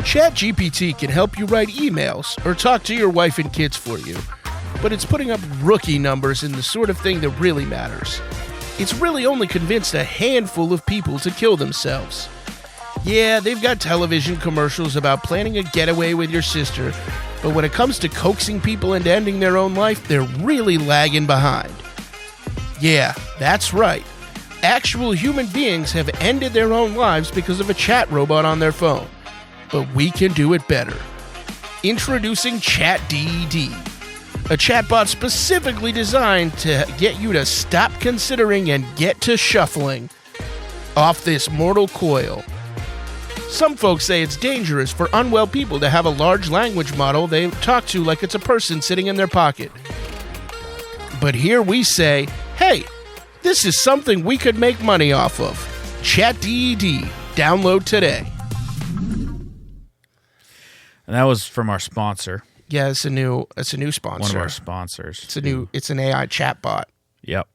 ChatGPT can help you write emails or talk to your wife and kids for you. But it's putting up rookie numbers in the sort of thing that really matters. It's really only convinced a handful of people to kill themselves. Yeah, they've got television commercials about planning a getaway with your sister, but when it comes to coaxing people into ending their own life, they're really lagging behind. Yeah, that's right. Actual human beings have ended their own lives because of a chat robot on their phone. But we can do it better. Introducing ChatDED, a chatbot specifically designed to get you to stop considering and get to shuffling off this mortal coil. Some folks say it's dangerous for unwell people to have a large language model they talk to like it's a person sitting in their pocket. But here we say, hey, this is something we could make money off of. ChatDED. Download today. And that was from our sponsor. Yeah, it's a new sponsor. One of our sponsors. It's an AI chatbot. Yep.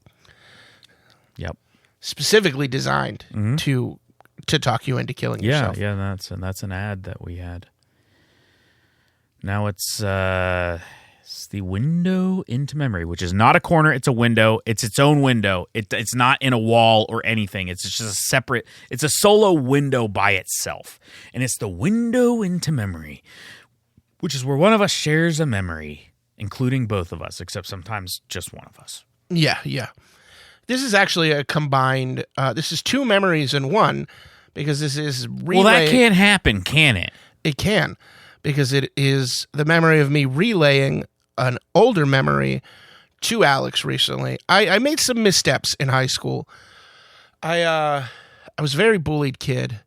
Specifically designed to talk you into killing yourself. Yeah, that's an ad that we had. Now it's the window into memory, which is not a corner, it's a window. It's its own window. It's not in a wall or anything. It's just a separate, it's a solo window by itself. And it's the window into memory, which is where one of us shares a memory including both of us, except sometimes just one of us. Yeah. This is actually a combined, this is two memories in one, because this is Well, that can't happen, can it? It can, because it is the memory of me relaying an older memory to Alex recently. I made some missteps in high school. I was a very bullied kid,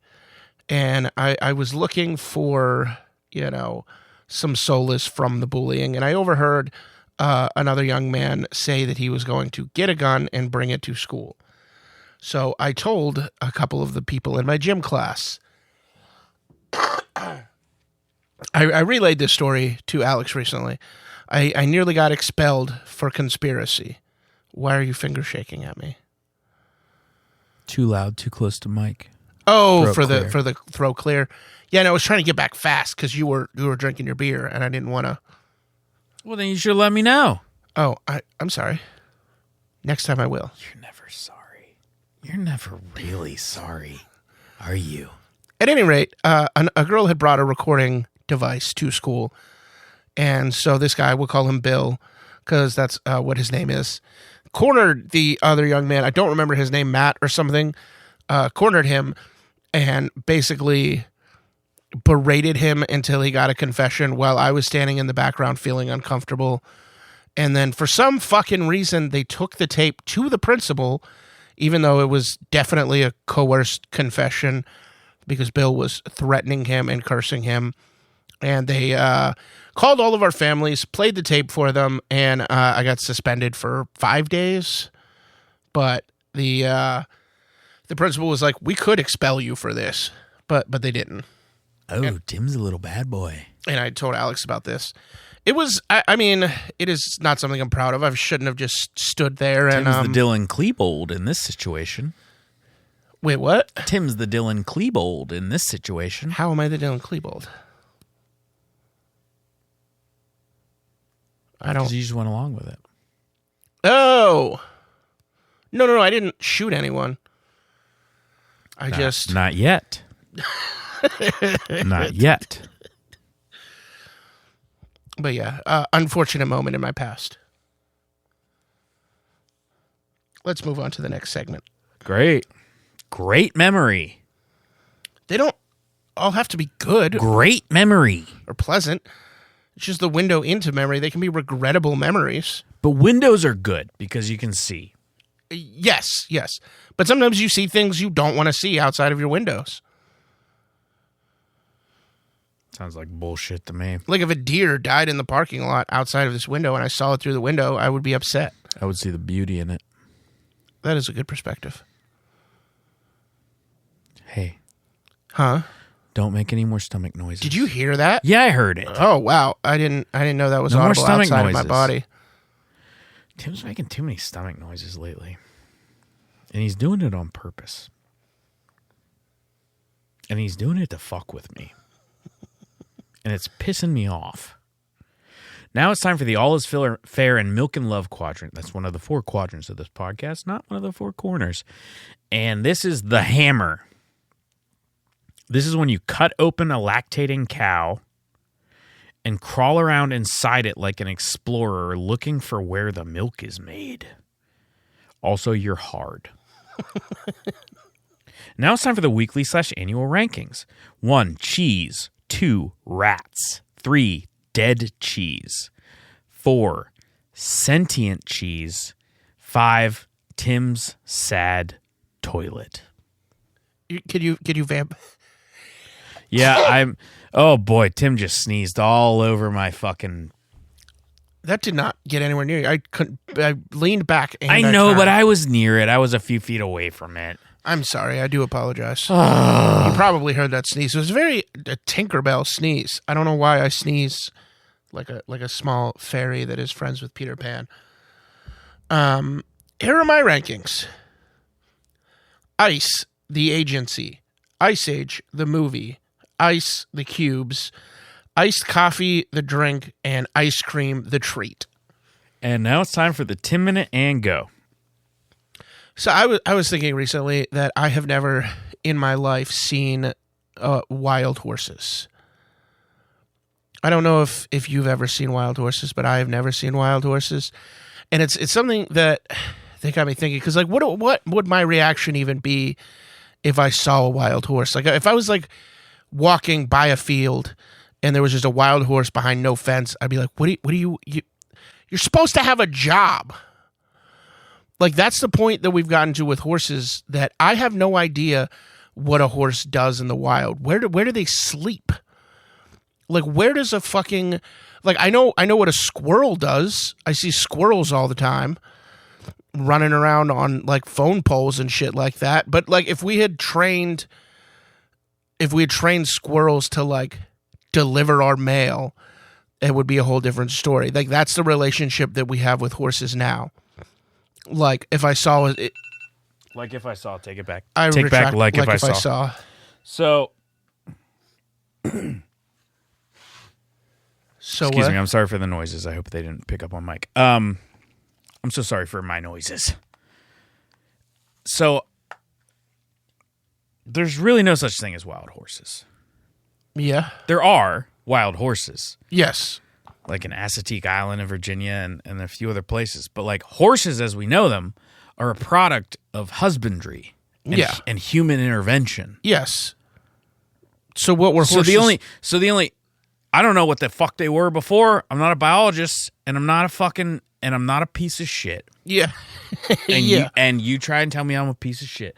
and I was looking for, some solace from the bullying, and I overheard another young man say that he was going to get a gun and bring it to school. So I told a couple of the people in my gym class. I relayed this story to Alex recently. I nearly got expelled for conspiracy. Why are you finger shaking at me? Too loud, too close to mic. Oh, Throat for the throat clear. Yeah, no, I was trying to get back fast because you were drinking your beer and I didn't want to. Well, then you should let me know. Oh, I'm sorry. Next time I will. You're never sorry. You're never really sorry, are you? At any rate, a girl had brought a recording device to school. And so this guy, we'll call him Bill, because that's what his name is, cornered the other young man. I don't remember his name, Matt or something, cornered him and basically berated him until he got a confession while I was standing in the background feeling uncomfortable. And then for some fucking reason, they took the tape to the principal, even though it was definitely a coerced confession, because Bill was threatening him and cursing him. And they called all of our families, played the tape for them, and I got suspended for 5 days. But the principal was like, we could expel you for this, but they didn't. Oh, Tim's a little bad boy. And I told Alex about this. It was, I mean, it is not something I'm proud of. I shouldn't have just stood there and... Tim's the Dylan Klebold in this situation. Wait, what? Tim's the Dylan Klebold in this situation. How am I the Dylan Klebold? I don't... Because you just went along with it. Oh! No, I didn't shoot anyone. I just... Not yet. Not yet. But yeah, unfortunate moment in my past. Let's move on to the next segment. Great memory. They don't all have to be good. Great memory. Or pleasant. It's just the window into memory. They can be regrettable memories. But windows are good because you can see. Yes. But sometimes you see things you don't want to see outside of your windows. Sounds like bullshit to me. Like if a deer died in the parking lot outside of this window and I saw it through the window, I would be upset. I would see the beauty in it. That is a good perspective. Hey. Huh? Don't make any more stomach noises. Did you hear that? Yeah, I heard it. Oh, wow. I didn't know that was No more audible stomach outside noises. of my body. Tim's making too many stomach noises lately. And he's doing it on purpose. And he's doing it to fuck with me. And it's pissing me off. Now it's time for the All is Fair and Milk and Love quadrant. That's one of the 4 quadrants of this podcast, not one of the 4 corners. And this is the hammer. This is when you cut open a lactating cow and crawl around inside it like an explorer looking for where the milk is made. Also, you're hard. Now it's time for the weekly/annual rankings. 1, cheese. 2, rats. 3, dead cheese. 4, sentient cheese. 5, Tim's sad toilet. Could you vamp? Yeah, oh boy, Tim just sneezed all over my fucking... That did not get anywhere near you. I leaned back and I know, but I was near it. I was a few feet away from it. I'm sorry. I do apologize. You probably heard that sneeze. It was a Tinkerbell sneeze. I don't know why I sneeze like a small fairy that is friends with Peter Pan. Here are my rankings. Ice, the agency. Ice Age, the movie. Ice, the cubes. Iced coffee, the drink. And ice cream, the treat. And now it's time for the 10-minute and go. So I was thinking recently that I have never in my life seen wild horses. I don't know if you've ever seen wild horses, but I have never seen wild horses. And it's something that got me thinking, because like what would my reaction even be if I saw a wild horse? Like if I was like walking by a field and there was just a wild horse behind no fence, I'd be like, what do you you're supposed to have a job. Like that's the point that we've gotten to with horses, that I have no idea what a horse does in the wild. Where do they sleep? Like where does a fucking, like I know what a squirrel does. I see squirrels all the time running around on like phone poles and shit like that. But like if we had trained squirrels to like deliver our mail, it would be a whole different story. Like that's the relationship that we have with horses now. Like if I saw it, Like if I saw, take it back. I take retract, back like if I saw. So So excuse what? me, I'm sorry for the noises. I hope they didn't pick up on mic. I'm so sorry for my noises. So there's really no such thing as wild horses. Yeah. There are wild horses, Yes. like in Assateague Island in Virginia and a few other places. But like horses as we know them are a product of husbandry and human intervention. Yes. So what were horses? So the only I don't know what the fuck they were before. I'm not a biologist and I'm not a piece of shit. Yeah. And you try and tell me I'm a piece of shit.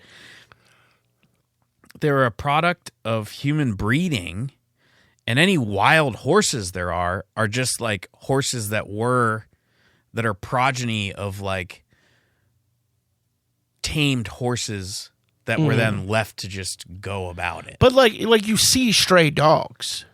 They're a product of human breeding, and any wild horses there are just like horses that are progeny of like tamed horses that were then left to just go about it. But like you see stray dogs.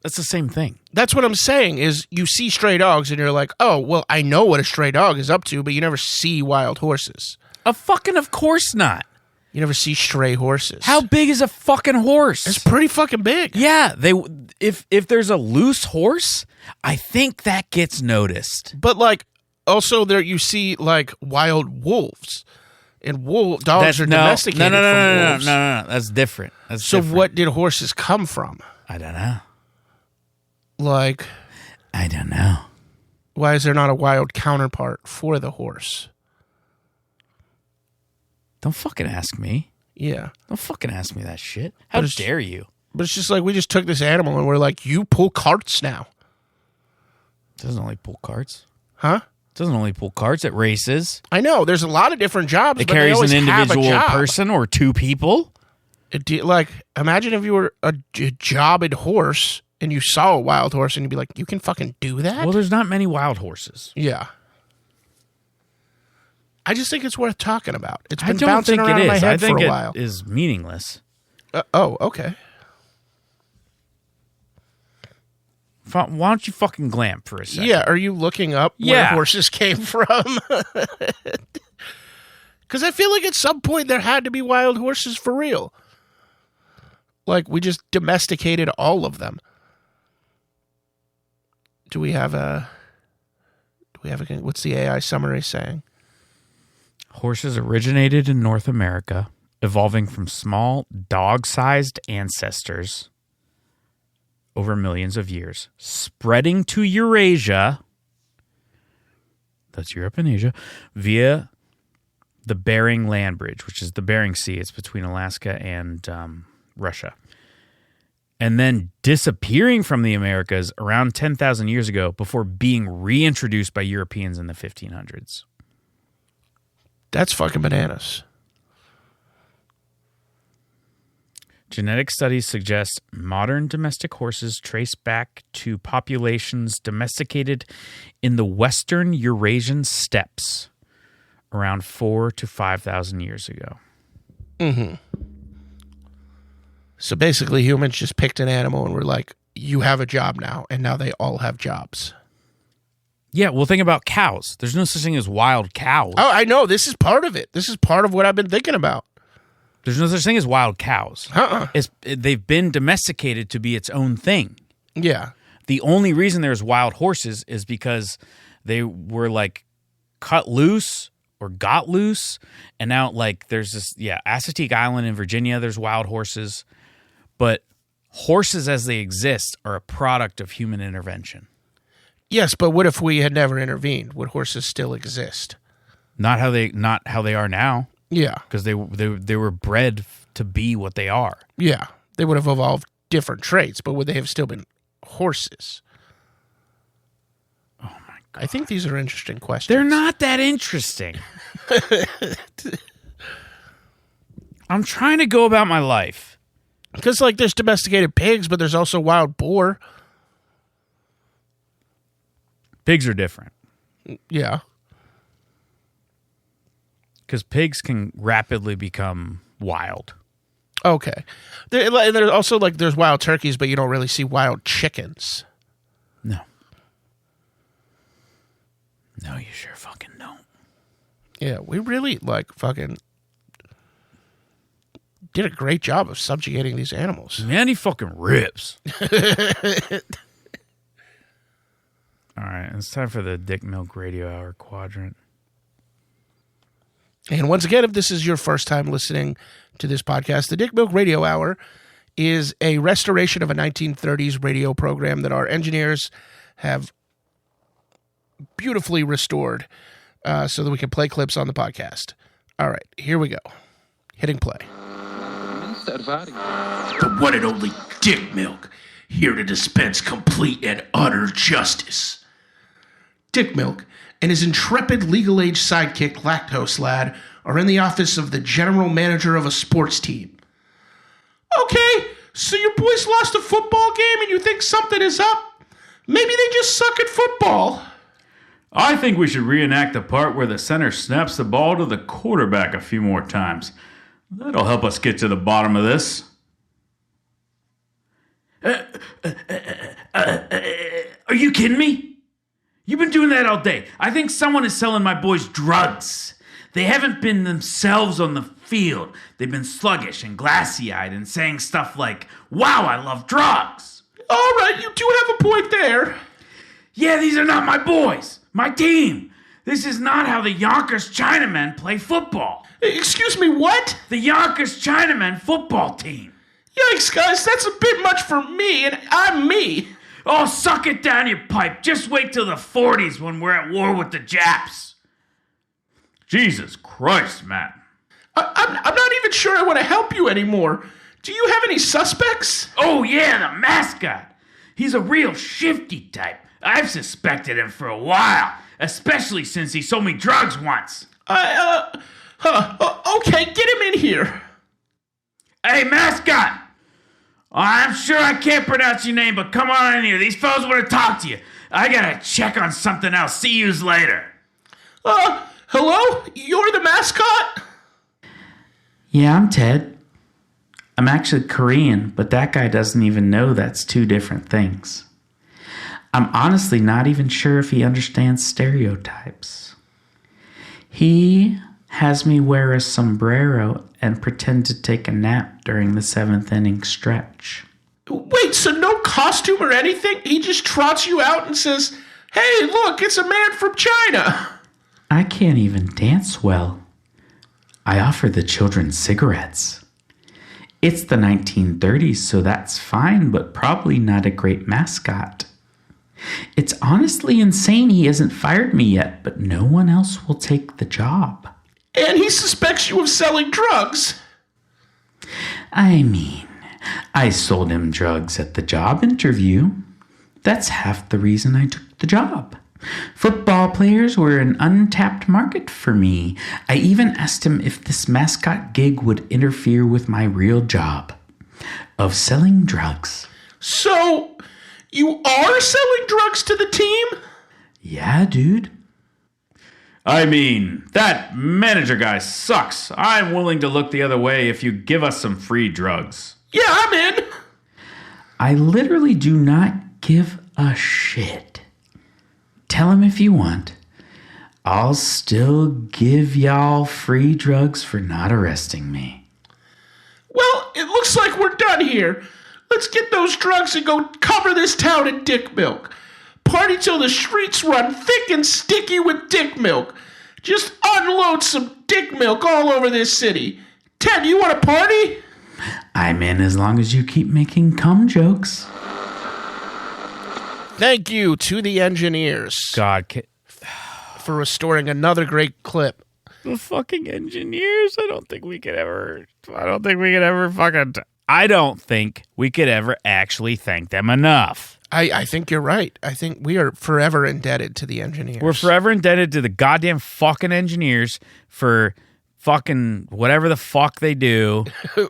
That's the same thing. That's what I'm saying, is you see stray dogs and you're like, oh, well, I know what a stray dog is up to, but you never see wild horses. Of course not. You never see stray horses. How big is a fucking horse? It's pretty fucking big. Yeah, if there's a loose horse, I think that gets noticed. But like also there you see like wild wolves. And dogs are domesticated from wolves. No. That's different. What did horses come from? I don't know. Like, I don't know. Why is there not a wild counterpart for the horse? Don't fucking ask me. Yeah. Don't fucking ask me that shit. How dare you? But it's just like we just took this animal and we're like, you pull carts now. It doesn't only pull carts. Huh? It doesn't only pull carts at races. I know. There's a lot of different jobs. It but carries they an individual have a job. person or two people. Like, imagine if you were a jobbed horse and you saw a wild horse and you'd be like, you can fucking do that? Well, there's not many wild horses. Yeah. I just think it's worth talking about. It's been I don't bouncing think around it in my is. head I think for a it while. is meaningless. Oh, okay. Why don't you fucking glamp for a second? Yeah, are you looking up where horses came from? Because I feel like at some point there had to be wild horses for real. Like, we just domesticated all of them. Do we have a... What's the AI summary saying? Horses originated in North America, evolving from small, dog-sized ancestors over millions of years, spreading to Eurasia, that's Europe and Asia, via the Bering Land Bridge, which is the Bering Sea. It's between Alaska and Russia. And then disappearing from the Americas around 10,000 years ago before being reintroduced by Europeans in the 1500s. That's fucking bananas. Genetic studies suggest modern domestic horses trace back to populations domesticated in the western Eurasian steppes around 4,000 to 5,000 years ago. Mm-hmm. So basically humans just picked an animal and were like, you have a job now, and now they all have jobs. Yeah, well, think about cows. There's no such thing as wild cows. Oh, I know. This is part of it. This is part of what I've been thinking about. There's no such thing as wild cows. They've been domesticated to be its own thing. Yeah. The only reason there's wild horses is because they were like cut loose or got loose. And now like there's this, Assateague Island in Virginia, there's wild horses. But Horses as they exist are a product of human intervention. Yes, but what if we had never intervened? Would horses still exist? Not how they are now. Yeah. Because they were bred to be what they are. Yeah. They would have evolved different traits, but would they have still been horses? Oh my God. I think these are interesting questions. They're not that interesting. I'm trying to go about my life. Because, like, there's domesticated pigs, but there's also wild boar. Pigs are different. Yeah. Because pigs can rapidly become wild. Okay. There's also, like, there's wild turkeys, but you don't really see wild chickens. No. No, you sure fucking don't. Yeah, we really, like, fucking did a great job of subjugating these animals. Man, he fucking rips. All right, it's time for the Dick Milk Radio Hour quadrant. And once again, if this is your first time listening to this podcast, the Dick Milk Radio Hour is a restoration of a 1930s radio program that our engineers have beautifully restored so that we can play clips on the podcast. All right, here we go. Hitting play. The one and only Dick Milk, here to dispense complete and utter justice. Dick Milk and his intrepid legal-age sidekick, Lactose Lad, are in the office of the general manager of a sports team. Okay, so your boys lost a football game and you think something is up? Maybe they just suck at football. I think we should reenact the part where the center snaps the ball to the quarterback a few more times. That'll help us get to the bottom of this. Are you kidding me? You've been doing that all day. I think someone is selling my boys drugs. They haven't been themselves on the field. They've been sluggish and glassy-eyed and saying stuff like, "Wow, I love drugs." All right, you do have a point there. Yeah, these are not my boys. My team. This is not how the Yonkers Chinamen play football. Excuse me, what? The Yonkers Chinamen football team. Yikes, guys, that's a bit much for me, and I'm me. Oh, suck it down your pipe. Just wait till the 40s when we're at war with the Japs. Jesus Christ, Matt. I'm not even sure I want to help you anymore. Do you have any suspects? Oh, yeah, the mascot. He's a real shifty type. I've suspected him for a while, especially since he sold me drugs once. Okay, get him in here. Hey, mascot. I'm sure I can't pronounce your name, but come on in here. These fellas want to talk to you. I gotta check on something else. See yous later. Hello? You're the mascot? Yeah, I'm Ted. I'm actually Korean, but that guy doesn't even know that's two different things. I'm honestly not even sure if he understands stereotypes. He has me wear a sombrero and pretend to take a nap during the 7th inning stretch. Wait, so no costume or anything? He just trots you out and says, "Hey, look, it's a man from China." I can't even dance well. I offer the children cigarettes. It's the 1930s, so that's fine, but probably not a great mascot. It's honestly insane he hasn't fired me yet, but no one else will take the job. And he suspects you of selling drugs. I mean, I sold him drugs at the job interview. That's half the reason I took the job. Football players were an untapped market for me. I even asked him if this mascot gig would interfere with my real job of selling drugs. So, you are selling drugs to the team? Yeah, dude. I mean, that manager guy sucks. I'm willing to look the other way if you give us some free drugs. Yeah, I'm in. I literally do not give a shit. Tell him if you want. I'll still give y'all free drugs for not arresting me. Well, it looks like we're done here. Let's get those drugs and go cover this town in dick milk. Party till the streets run thick and sticky with dick milk. Just unload some dick milk all over this city. Ted, you want to party? I'm in as long as you keep making cum jokes. Thank you to the engineers for restoring another great clip. The fucking engineers. I don't think we could ever actually thank them enough. I think you're right. I think we are forever indebted to the engineers. We're forever indebted to the goddamn fucking engineers for fucking whatever the fuck they do.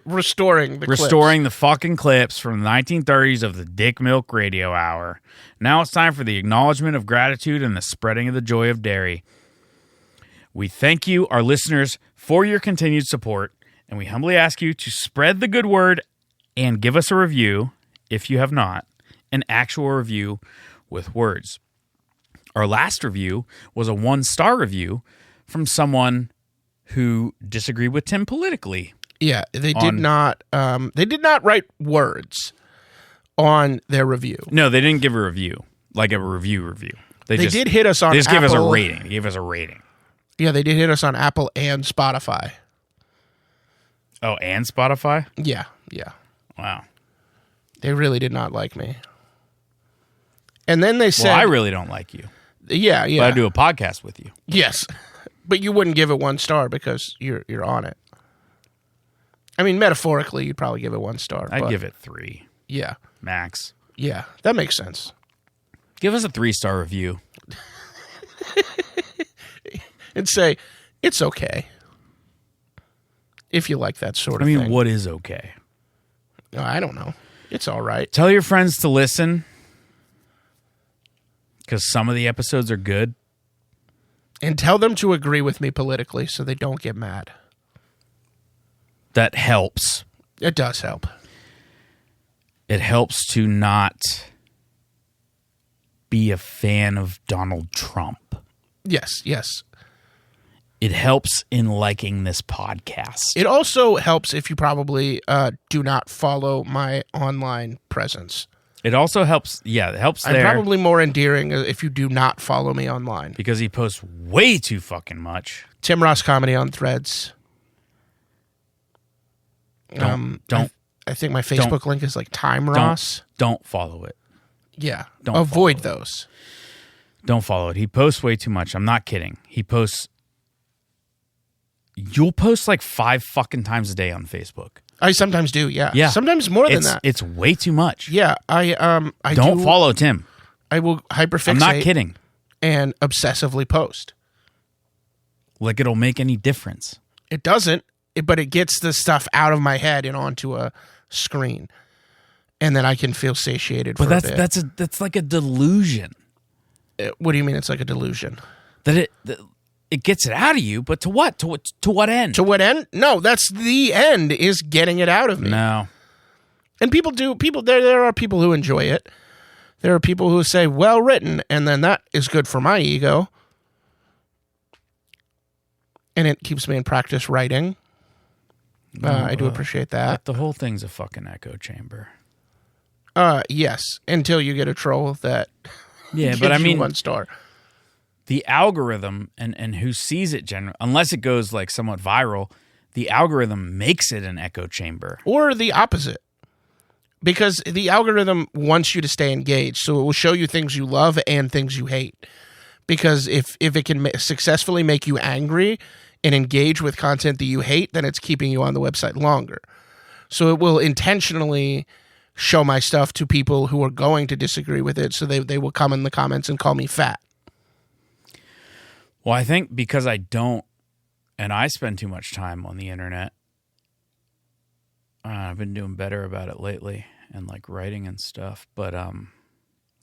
Restoring the fucking clips from the 1930s of the Dick Milk Radio Hour. Now it's time for the acknowledgement of gratitude and the spreading of the joy of dairy. We thank you, our listeners, for your continued support, and we humbly ask you to spread the good word and give us a review, if you have not, an actual review with words. Our last review was a 1-star review from someone who disagreed with Tim politically. Yeah, they did not write words on their review. No, they didn't give a review, like a review. They did hit us on They just Apple. gave us a rating. They gave us a rating. Yeah, they did hit us on Apple and Spotify. Oh, and Spotify? Yeah. Wow. They really did not like me. And then they said... Well, I really don't like you. Yeah. But I do a podcast with you. Yes. But you wouldn't give it 1 star because you're on it. I mean, metaphorically, you'd probably give it 1 star. I'd give it 3. Yeah. Max. Yeah, that makes sense. Give us a 3-star review. And say, it's okay. If you like that sort of thing. What is okay? I don't know. It's all right. Tell your friends to listen. Because some of the episodes are good. And tell them to agree with me politically so they don't get mad. That helps. It does help. It helps to not be a fan of Donald Trump. Yes. It helps in liking this podcast. It also helps if you probably do not follow my online presence. It also helps. Yeah, it helps there. I'm probably more endearing if you do not follow me online. Because he posts way too fucking much. Tim Ross Comedy on Threads. I think my Facebook link is like Time Ross. Don't follow it. Yeah. Don't avoid those. Don't follow it. He posts way too much. I'm not kidding. He posts. You'll post like 5 fucking times a day on Facebook. I sometimes do, yeah. Yeah. Sometimes more than that. It's way too much. Yeah, I don't follow Tim. I will hyperfixate. I'm not kidding. And obsessively post. Like it'll make any difference. It doesn't, but it gets the stuff out of my head and onto a screen. And then I can feel satiated for a bit. That's like a delusion. What do you mean it's like a delusion? That it gets it out of you, but to what? To what end? To what end? No, that's the end, is getting it out of me. No. And there are people who enjoy it. There are people who say, well written, and then that is good for my ego. And it keeps me in practice writing. I do appreciate that. But the whole thing's a fucking echo chamber. Yes, until you get a troll that gives you 1 star. The algorithm and who sees it unless it goes like somewhat viral, the algorithm makes it an echo chamber. Or the opposite. Because the algorithm wants you to stay engaged, so it will show you things you love and things you hate. Because if it can successfully make you angry and engage with content that you hate, then it's keeping you on the website longer. So it will intentionally show my stuff to people who are going to disagree with it, so they will come in the comments and call me fat. Well, I think because I don't, and I spend too much time on the internet, I've been doing better about it lately and like writing and stuff, but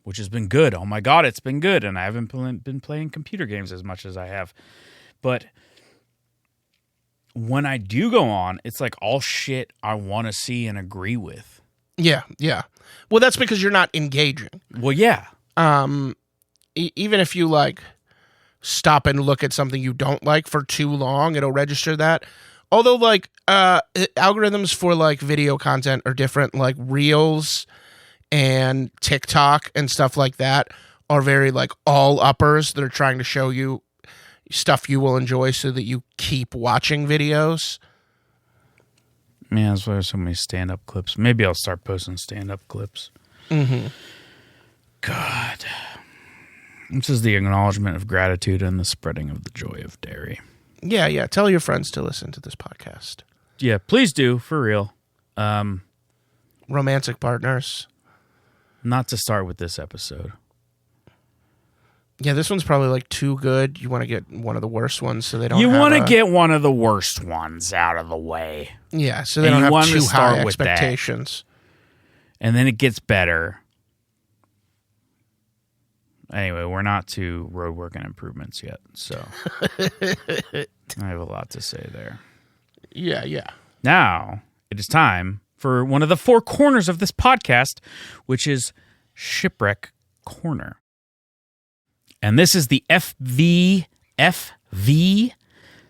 which has been good. Oh my God, it's been good. And I haven't been playing computer games as much as I have. But when I do go on, it's like all shit I want to see and agree with. Yeah. Well, that's because you're not engaging. Well, yeah. Even if you like stop and look at something you don't like for too long, it'll register that. Although like algorithms for like video content are different, like Reels and TikTok and stuff like that are very like all uppers. They're trying to show you stuff you will enjoy so that you keep watching videos. Yeah, that's why there's so many stand-up clips. Maybe I'll start posting stand-up clips. Mm-hmm. God. This is the acknowledgement of gratitude and the spreading of the joy of dairy. Yeah. Tell your friends to listen to this podcast. Yeah, please do, for real. Romantic partners. Not to start with this episode. Yeah, this one's probably like too good. You want to get one of the worst ones so they don't You want to to get one of the worst ones out of the way. Yeah, so they And don't you have want to too start high with that. expectations. And then it gets better. Anyway, we're not to roadwork and improvements yet, so I have a lot to say there. Yeah. Now, it is time for one of the four corners of this podcast, which is Shipwreck Corner. And this is the FV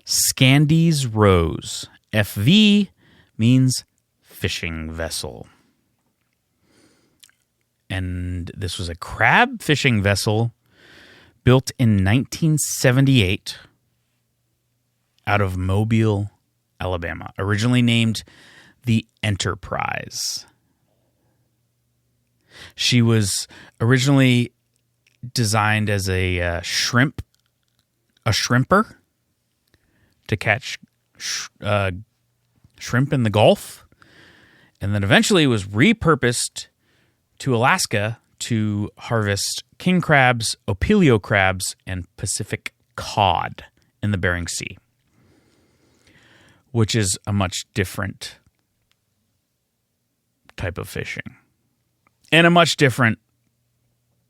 Scandies Rose. FV means fishing vessel. And this was a crab fishing vessel built in 1978 out of Mobile, Alabama, originally named the Enterprise. She was originally designed as a shrimper to catch shrimp in the Gulf, and then eventually was repurposed to Alaska to harvest king crabs, opilio crabs, and Pacific cod in the Bering Sea, which is a much different type of fishing and a much different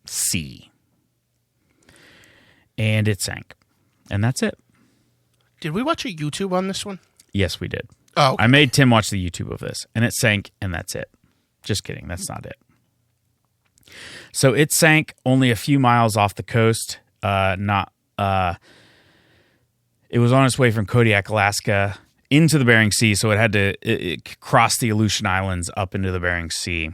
sea. And it sank. And that's it. Did we watch a YouTube on this one? Yes, we did. Oh, okay. I made Tim watch the YouTube of this, and it sank, and that's it. Just kidding. That's not it. So it sank only a few miles off the coast. It was on its way from Kodiak, Alaska, into the Bering Sea, so it had to cross the Aleutian Islands up into the Bering Sea.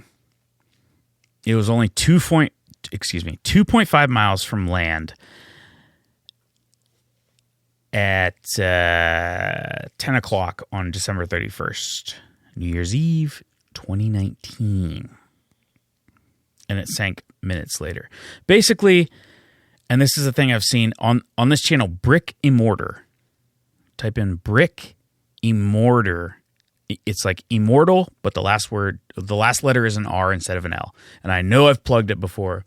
It was only 2.5 miles from land at 10 o'clock on December 31st, New Year's Eve, 2019. And it sank minutes later. Basically, and this is the thing I've seen on this channel, Brick and Mortar. Type in Brick and Mortar. It's like immortal, but the last letter is an R instead of an L. And I know I've plugged it before,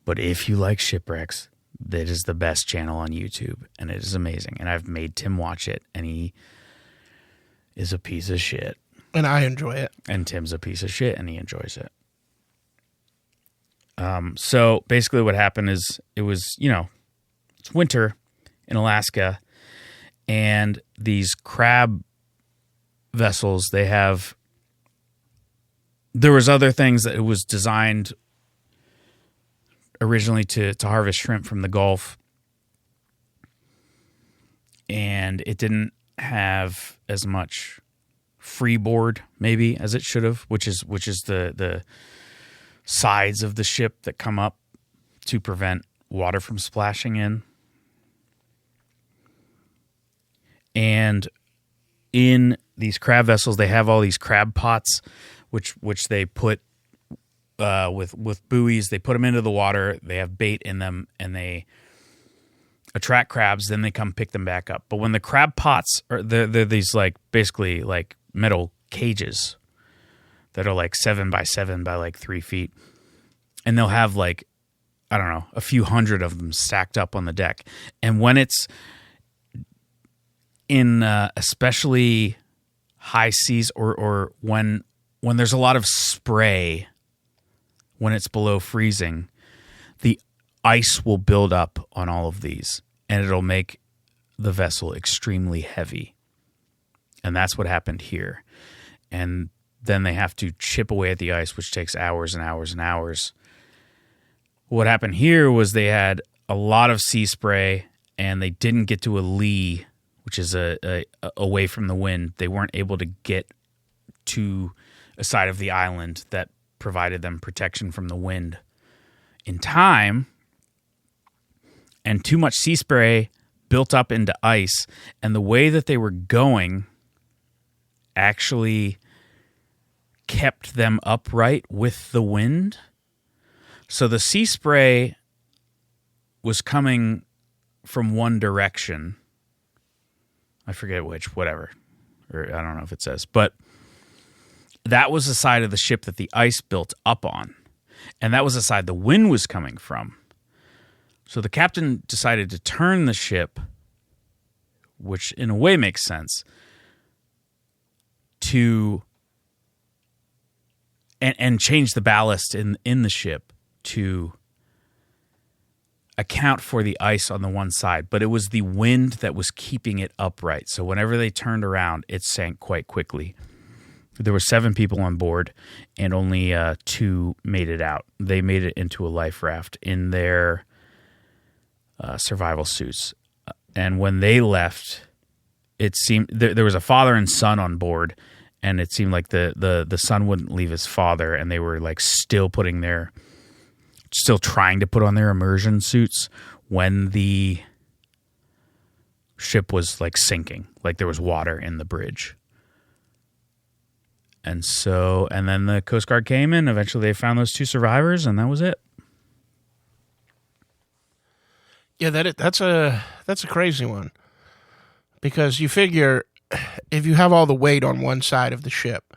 but if you like shipwrecks, that is the best channel on YouTube, and it is amazing. And I've made Tim watch it, and he is a piece of shit. And I enjoy it. And Tim's a piece of shit, and he enjoys it. So basically what happened is it was, it's winter in Alaska, and these crab vessels, there was other things that it was designed originally to harvest shrimp from the Gulf, and it didn't have as much freeboard maybe as it should have, which is the sides of the ship that come up to prevent water from splashing in. And in these crab vessels, they have all these crab pots, which they put with buoys. They put them into the water. They have bait in them, and they attract crabs. Then they come pick them back up. But when the crab pots they're these basically metal cages that are 7 by 7 by 3 feet, and they'll have a few hundred of them stacked up on the deck. And when it's in especially high seas or when there's a lot of spray, when it's below freezing, the ice will build up on all of these, and it'll make the vessel extremely heavy. And that's what happened here. And then they have to chip away at the ice, which takes hours and hours and hours. What happened here was they had a lot of sea spray, and they didn't get to a lee, which is away from the wind. They weren't able to get to a side of the island that provided them protection from the wind in time, and too much sea spray built up into ice. And the way that they were going actually kept them upright with the wind. So the sea spray was coming from one direction. I forget which, whatever. Or I don't know if it says. But that was the side of the ship that the ice built up on. And that was the side the wind was coming from. So the captain decided to turn the ship, which in a way makes sense, to and change the ballast in the ship to account for the ice on the one side, but it was the wind that was keeping it upright. So whenever they turned around, it sank quite quickly. There were 7 people on board, and only 2 made it out. They made it into a life raft in their survival suits. And when they left, it seemed there was a father and son on board, and it seemed like the son wouldn't leave his father, and they were like still trying to put on their immersion suits when the ship was like sinking, like there was water in the bridge. And then the Coast Guard came in. Eventually they found those 2 survivors, and that was it. Yeah, that's a crazy one. Because you figure if you have all the weight on one side of the ship,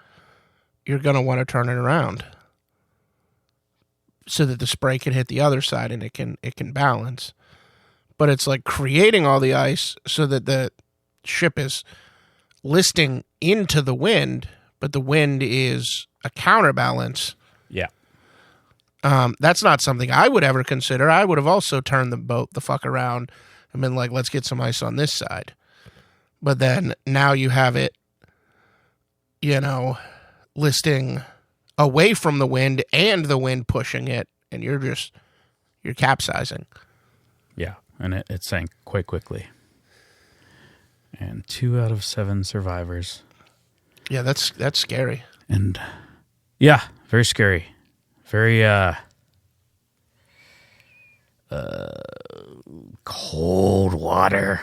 you're going to want to turn it around so that the spray can hit the other side and it can balance. But it's like creating all the ice so that the ship is listing into the wind, but the wind is a counterbalance. Yeah. That's not something I would ever consider. I would have also turned the boat the fuck around and been like, let's get some ice on this side. But then now you have it, listing away from the wind and the wind pushing it, and you're capsizing. Yeah, and it sank quite quickly. And 2 out of 7 survivors. Yeah, that's scary. And yeah, very scary. Very cold water.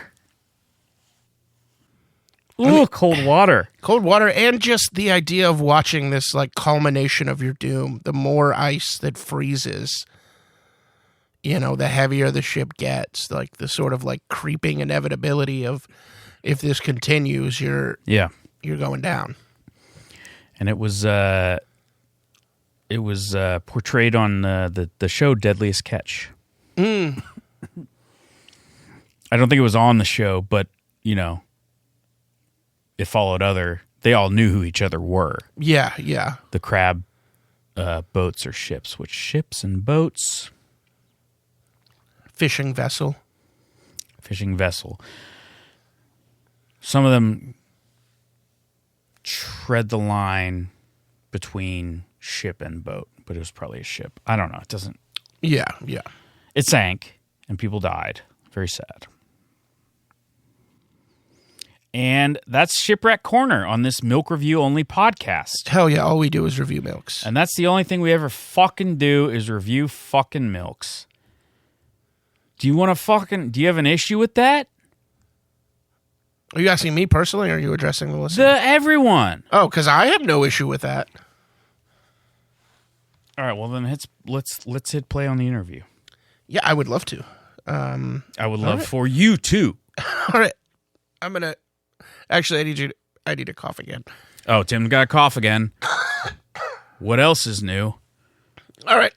Ooh, cold water. Cold water, and just the idea of watching this like culmination of your doom. The more ice that freezes, the heavier the ship gets. Like the sort of like creeping inevitability of if this continues, you're going down. And it was portrayed on the show Deadliest Catch. I don't think it was on the show, but it followed they all knew who each other were. Yeah, yeah. The crab boats or ships. Which ships and boats? Fishing vessel. Some of them tread the line between ship and boat, but it was probably a ship. I don't know. It doesn't. Yeah, yeah. It sank and people died. Very sad. And that's Shipwreck Corner on this Milk Review Only podcast. Hell yeah, all we do is review milks. And that's the only thing we ever fucking do is review fucking milks. Do you have an issue with that? Are you asking me personally, or are you addressing the listener? Everyone. Oh, because I have no issue with that. All right, well then let's hit play on the interview. Yeah, I would love to. I would love for you too. All right, I'm gonna. Actually, I need to cough again. Oh, Tim got a cough again. What else is new? All right.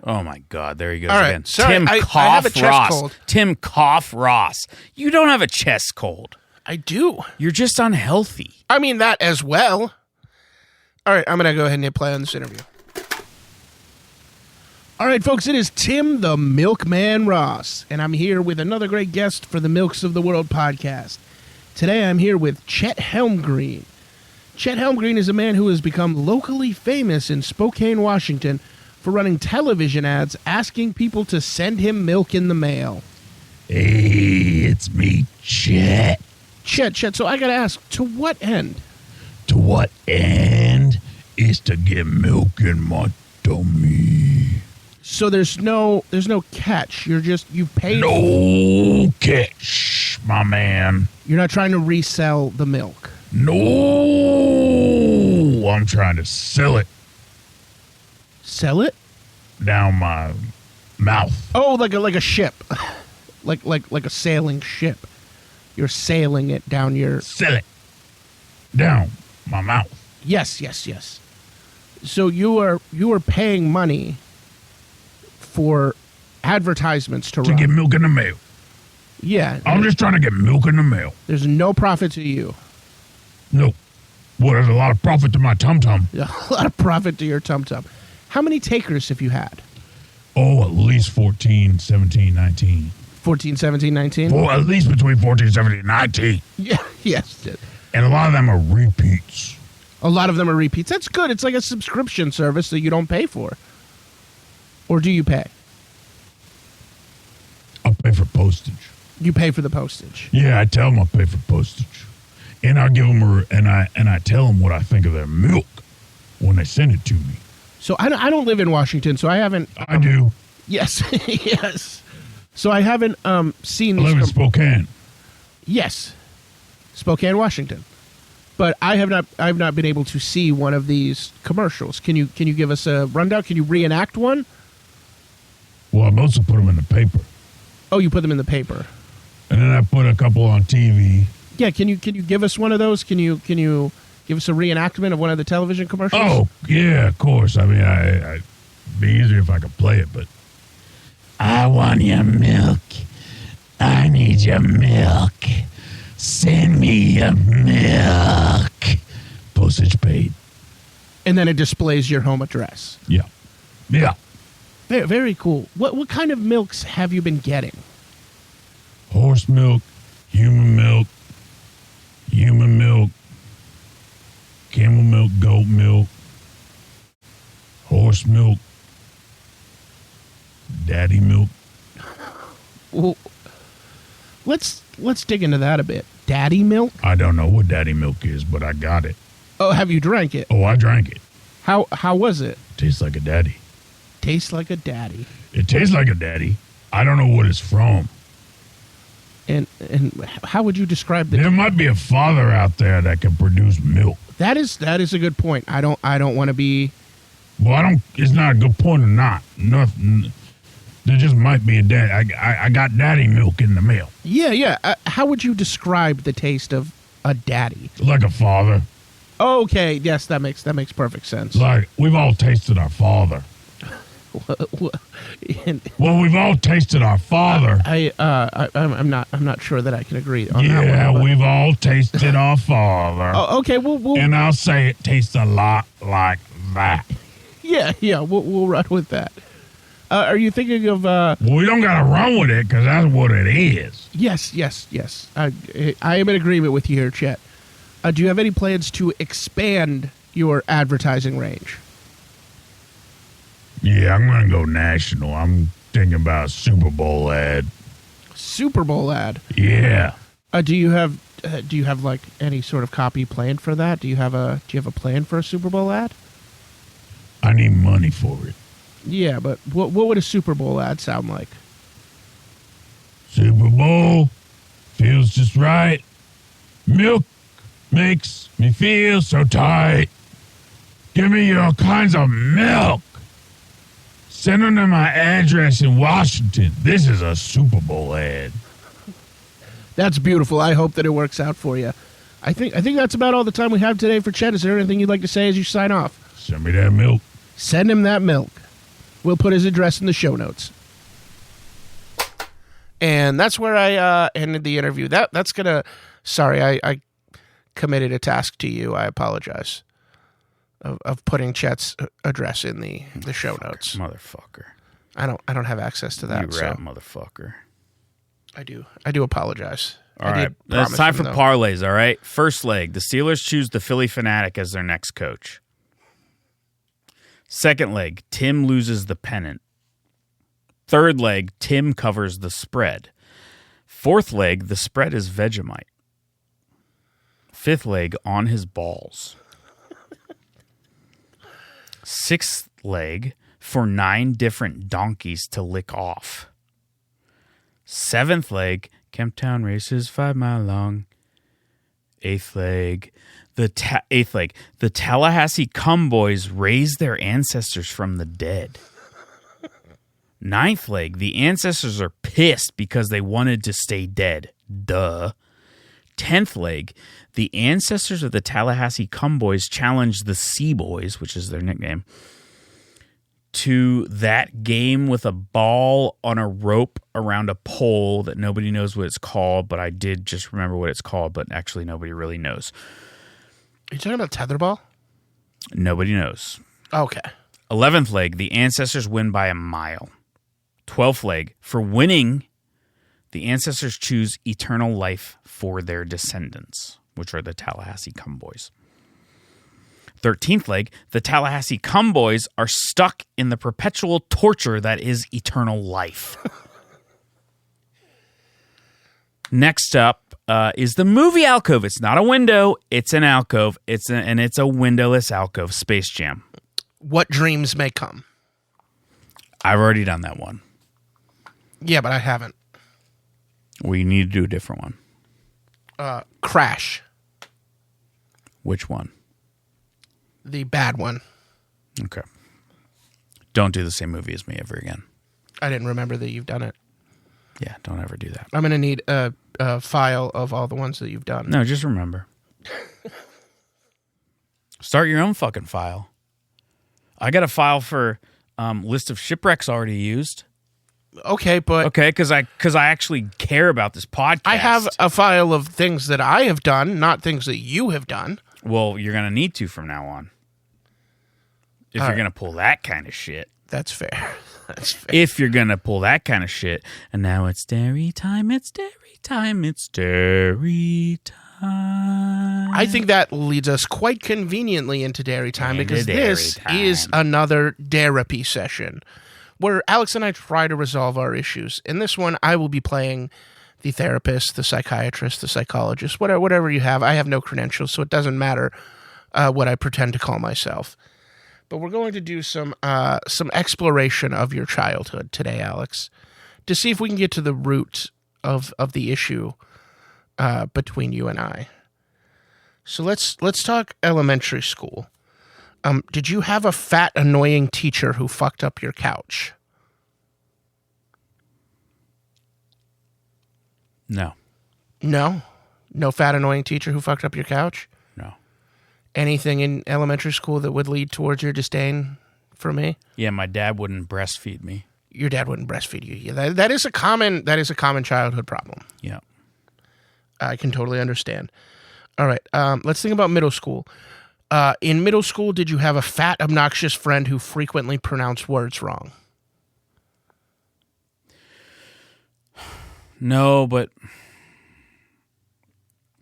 Oh my God! There he goes right. again. Sorry, Tim I Cough have a chest Ross. cold. Tim Cough Ross. You don't have a chest cold. I do. You're just unhealthy. I mean that as well. All right, I'm gonna go ahead and hit play on this interview. All right, folks, it is Tim the Milkman Ross, and I'm here with another great guest for the Milks of the World podcast. Today I'm here with Chet Helmgreen. Chet Helmgreen is a man who has become locally famous in Spokane, Washington, for running television ads asking people to send him milk in the mail. Hey, it's me, Chet. Chet, so I gotta ask, to what end? To what end? Is to get milk in my tummy. So there's no catch. You paid. No catch, my man. You're not trying to resell the milk. No, I'm trying to sell it Sell it? down my mouth. Oh, like a ship. like a sailing ship. You're sailing it down your... Sell it down my mouth. Yes. So you are paying money for advertisements to To run. get milk in the mail. Yeah. I'm just trying to get milk in the mail. There's no profit to you. No. Well, there's a lot of profit to my tum-tum. A lot of profit to your tum-tum. How many takers have you had? Oh, at least 14, 17, 19. 14, 17, 19? Well, at least between 14, 17, and 19. Yeah, yes. And a lot of them are repeats. A lot of them are repeats. That's good. It's like a subscription service that you don't pay for. Or do you pay? I'll pay for postage. You pay for the postage. Yeah, I tell them I'll pay for postage. And I give them I tell them what I think of their milk when they send it to me. So I don't live in Washington, so I haven't... I do. Yes, yes. So I haven't seen... I live in Spokane. Yes. Spokane, Washington. But I've not been able to see one of these commercials. Can you give us a rundown? Can you reenact one? Well, I mostly put them in the paper. Oh, you put them in the paper. And then I put a couple on TV. Yeah, can you give us one of those? Can you give us a reenactment of one of the television commercials? Oh, yeah, of course. I mean, it'd be easier if I could play it, but... I want your milk. I need your milk. Send me your milk. Postage paid. And then it displays your home address. Yeah. Yeah. Very, very cool. What kind of milks have you been getting? Horse milk, human milk, camel milk, goat milk, horse milk, daddy milk. Well, let's dig into that a bit. Daddy milk? I don't know what daddy milk is, but I got it. Oh, have you drank it? Oh, I drank it. How was it? Tastes like a daddy. Tastes like a daddy. It tastes like a daddy. I don't know what it's from. And how would you describe the... There might be a father out there that can produce milk. That is a good point. I don't want to be... Well, it's not a good point or not. Nothing. There just might be a daddy. I got daddy milk in the mail. Yeah. How would you describe the taste of a daddy? Like a father. Okay, yes, that makes perfect sense. Like we've all tasted our father. Well, we've all tasted our father. I'm not sure that I can agree on that one. Yeah, but... we've all tasted our father. Oh, okay, we'll and I'll say it tastes a lot like that. Yeah, we'll run with that. Are you thinking of... Well, we don't got to run with it because that's what it is. Yes. I am in agreement with you here, Chet. Do you have any plans to expand your advertising range? Yeah, I'm going to go national. I'm thinking about a Super Bowl ad. Super Bowl ad? Yeah. Do you have like any sort of copy planned for that? Do you have a plan for a Super Bowl ad? I need money for it. Yeah, but what would a Super Bowl ad sound like? Super Bowl feels just right. Milk makes me feel so tight. Give me your kinds of milk. Send them to my address in Washington. This is a Super Bowl ad. That's beautiful. I hope that it works out for you. I think that's about all the time we have today for Chet. Is there anything you'd like to say as you sign off? Send me that milk. Send him that milk. We'll put his address in the show notes. And that's where I ended the interview. That's gonna. Sorry, I committed a task to you. I apologize. Of putting Chet's address in the show notes. Motherfucker. I don't have access to that. You rat motherfucker. I do apologize. All right. It's time for parlays, all right? First leg, the Steelers choose the Philly Fanatic as their next coach. Second leg, Tim loses the pennant. Third leg, Tim covers the spread. Fourth leg, the spread is Vegemite. Fifth leg, on his balls. Sixth leg, for 9 different donkeys to lick off. Seventh leg, Kemptown races 5 mile long. Eighth leg. Eighth leg. The Tallahassee Cumboys raised their ancestors from the dead. Ninth leg. The ancestors are pissed because they wanted to stay dead. Duh. 10th leg. The ancestors of the Tallahassee Cumboys challenged the Sea Boys, which is their nickname, to that game with a ball on a rope around a pole that nobody knows what it's called, but I did just remember what it's called, but actually nobody really knows. Are you talking about tetherball? Nobody knows. Okay. 11th leg, the ancestors win by a mile. 12th leg, for winning, the ancestors choose eternal life for their descendants, which are the Tallahassee Cumboys. 13th leg, the Tallahassee Cumboys are stuck in the perpetual torture that is eternal life. Next up is the movie alcove. It's not a window, it's an alcove. It's a windowless alcove. Space Jam. What dreams may come. I've already done that one. Yeah, but I haven't. We need to do a different one. Crash. Which one? The bad one. Okay. Don't do the same movie as me ever again. I didn't remember that you've done it. Yeah, don't ever do that. I'm going to need a file of all the ones that you've done. No, just remember. Start your own fucking file. I got a file for list of shipwrecks already used. Okay, but... Okay, because I actually care about this podcast. I have a file of things that I have done, not things that you have done. Well, you're going to need to from now on. If you're going to pull that kind of shit. That's fair. That's fair. If you're going to pull that kind of shit. And now it's dairy time, it's dairy time, it's dairy time. I think that leads us quite conveniently into dairy time because this is another therapy session where Alex and I try to resolve our issues. In this one, I will be playing the therapist, the psychiatrist, the psychologist, whatever you have. I have no credentials, so it doesn't matter what I pretend to call myself. But we're going to do some exploration of your childhood today, Alex, to see if we can get to the root of the issue between you and I. So let's talk elementary school. Did you have a fat, annoying teacher who fucked up your couch? No. No? No fat, annoying teacher who fucked up your couch? No. Anything in elementary school that would lead towards your disdain for me? Yeah, my dad wouldn't breastfeed me. Your dad wouldn't breastfeed you. Yeah, that is a common childhood problem. Yeah. I can totally understand. All right, let's think about middle school. In middle school, did you have a fat, obnoxious friend who frequently pronounced words wrong? No, but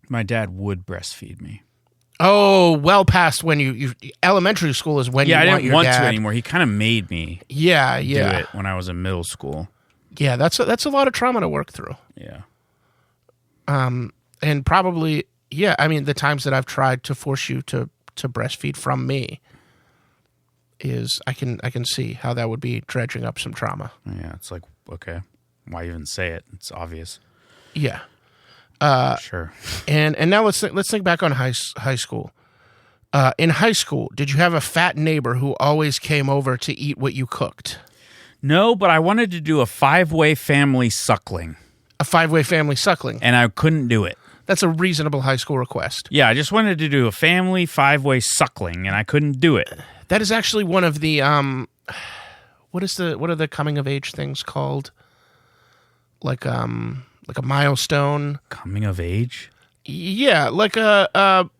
my dad would breastfeed me. Oh, well past when you elementary school is when you want your dad. Yeah, I didn't want to anymore. He kind of made me do it when I was in middle school. Yeah, that's a lot of trauma to work through. Yeah. And probably, yeah, I mean, the times that I've tried to force you to breastfeed from me is I can see how that would be dredging up some trauma. Yeah, it's like, okay, why even say it? It's obvious. Yeah. Sure. And now let's think back on high school. In high school, did you have a fat neighbor who always came over to eat what you cooked? No, but I wanted to do a 5-way family suckling. A 5-way family suckling? And I couldn't do it. That's a reasonable high school request. Yeah, I just wanted to do a family 5-way suckling, and I couldn't do it. That is actually one of the what are the coming of age things called? Like a milestone. Coming of age? Yeah, like but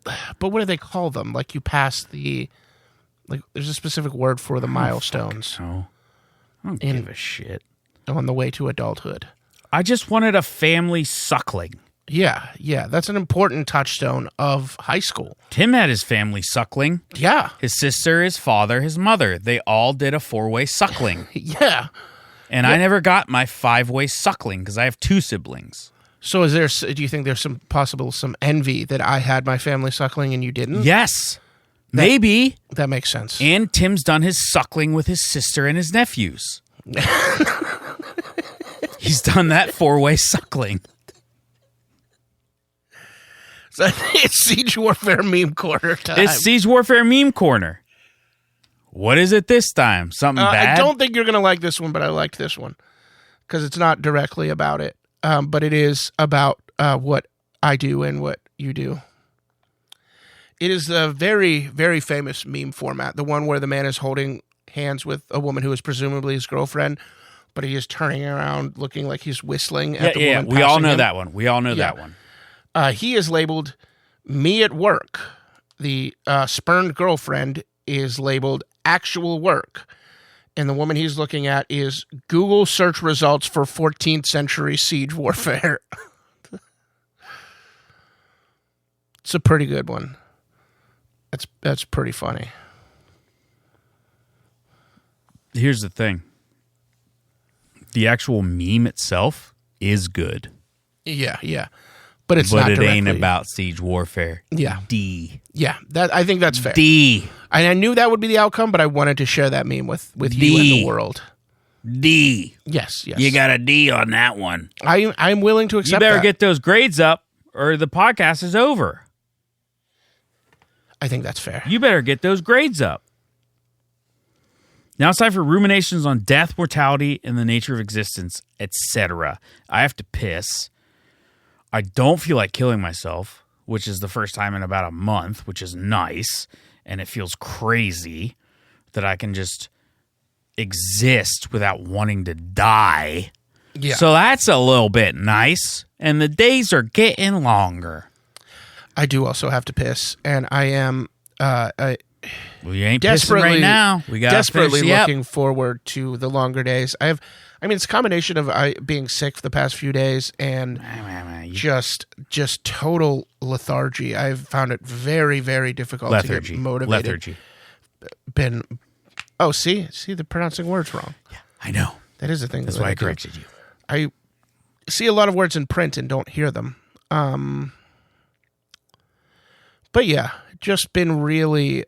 what do they call them? Like you pass there's a specific word for the milestones. No, I don't give a shit. On the way to adulthood. I just wanted a family suckling. Yeah, that's an important touchstone of high school. Tim had his family suckling. Yeah. His sister, his father, his mother. They all did a 4-way suckling. Yeah. And I never got my 5-way suckling because I have 2 siblings. So do you think there's some envy that I had my family suckling and you didn't? Yes. Maybe. That makes sense. And Tim's done his suckling with his sister and his nephews. He's done that 4-way suckling. So it's Siege Warfare Meme Corner time. It's Siege Warfare Meme Corner. What is it this time? Something bad? I don't think you're going to like this one, but I liked this one because it's not directly about it, but it is about what I do and what you do. It is a very, very famous meme format, the one where the man is holding hands with a woman who is presumably his girlfriend, but he is turning around looking like he's whistling at the woman. We all know him. that one. We all know that one. He is labeled me at work. The spurned girlfriend is labeled actual work. And the woman he's looking at is Google search results for 14th century siege warfare. It's a pretty good one. That's pretty funny. Here's the thing. The actual meme itself is good. Yeah. But it's not it directly. ain't about siege warfare. Yeah. D. Yeah, I think that's fair. D. And I knew that would be the outcome, but I wanted to share that meme with you and the world. D. Yes. You got a D on that one. I'm willing to accept that. You better get those grades up or the podcast is over. I think that's fair. You better get those grades up. Now it's time for ruminations on death, mortality, and the nature of existence, etc. I have to piss. I don't feel like killing myself, which is the first time in about a month, which is nice. And it feels crazy that I can just exist without wanting to die. Yeah. So that's a little bit nice. And the days are getting longer. I do also have to piss, and I am Well, you ain't pissing right now. We got desperately looking forward to the longer days. It's a combination of being sick for the past few days and just total lethargy. I've found it very, very difficult to get motivated. Lethargy. See, they're pronouncing words wrong. Yeah, I know. That is the thing. That's why I corrected you. I see a lot of words in print and don't hear them. But yeah, just been really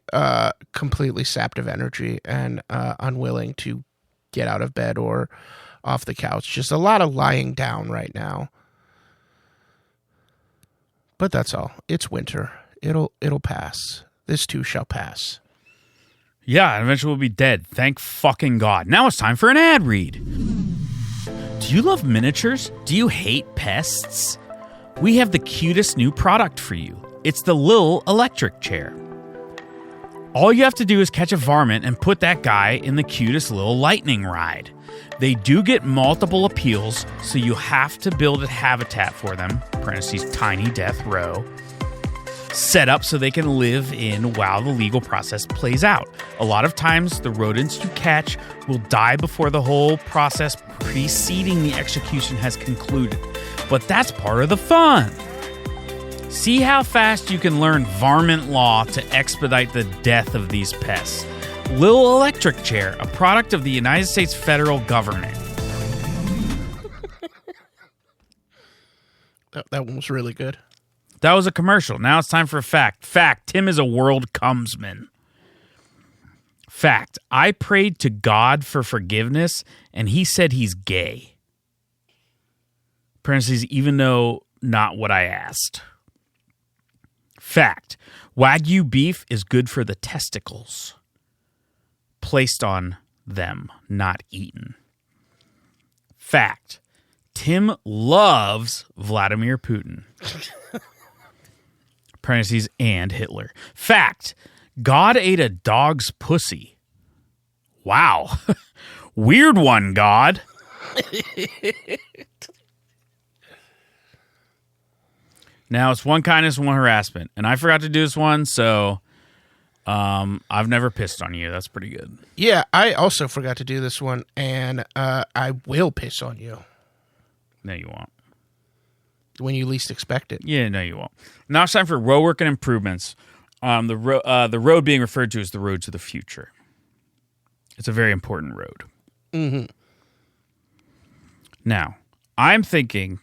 completely sapped of energy and unwilling to get out of bed or off the couch. Just a lot of lying down right now. But that's all. It's winter. It'll pass. This too shall pass. Yeah, and eventually we'll be dead. Thank fucking God. Now it's time for an ad read. Do you love miniatures? Do you hate pests? We have the cutest new product for you. It's the Lil Electric Chair. All you have to do is catch a varmint and put that guy in the cutest little lightning ride. They do get multiple appeals, so you have to build a habitat for them, parentheses tiny death row, set up so they can live in while the legal process plays out. A lot of times, the rodents you catch will die before the whole process preceding the execution has concluded. But that's part of the fun. See how fast you can learn varmint law to expedite the death of these pests. Lil Electric Chair, a product of the United States federal government. That one was really good. That was a commercial. Now it's time for a fact. Fact, Tim is a world cumsman. Fact, I prayed to God for forgiveness, and he said he's gay. Parentheses, even though not what I asked. Fact, Wagyu beef is good for the testicles. Placed on them, not eaten. Fact, Tim loves Vladimir Putin. Parentheses, and Hitler. Fact, God ate a dog's pussy. Wow. Weird one, God. Now it's one kindness, one harassment. And I forgot to do this one, so I've never pissed on you. That's pretty good. Yeah, I also forgot to do this one, and I will piss on you. No, you won't. When you least expect it. Yeah, no, you won't. Now it's time for road work and improvements. The road being referred to as the road to the future. It's a very important road. Mm-hmm. Now, I'm thinking,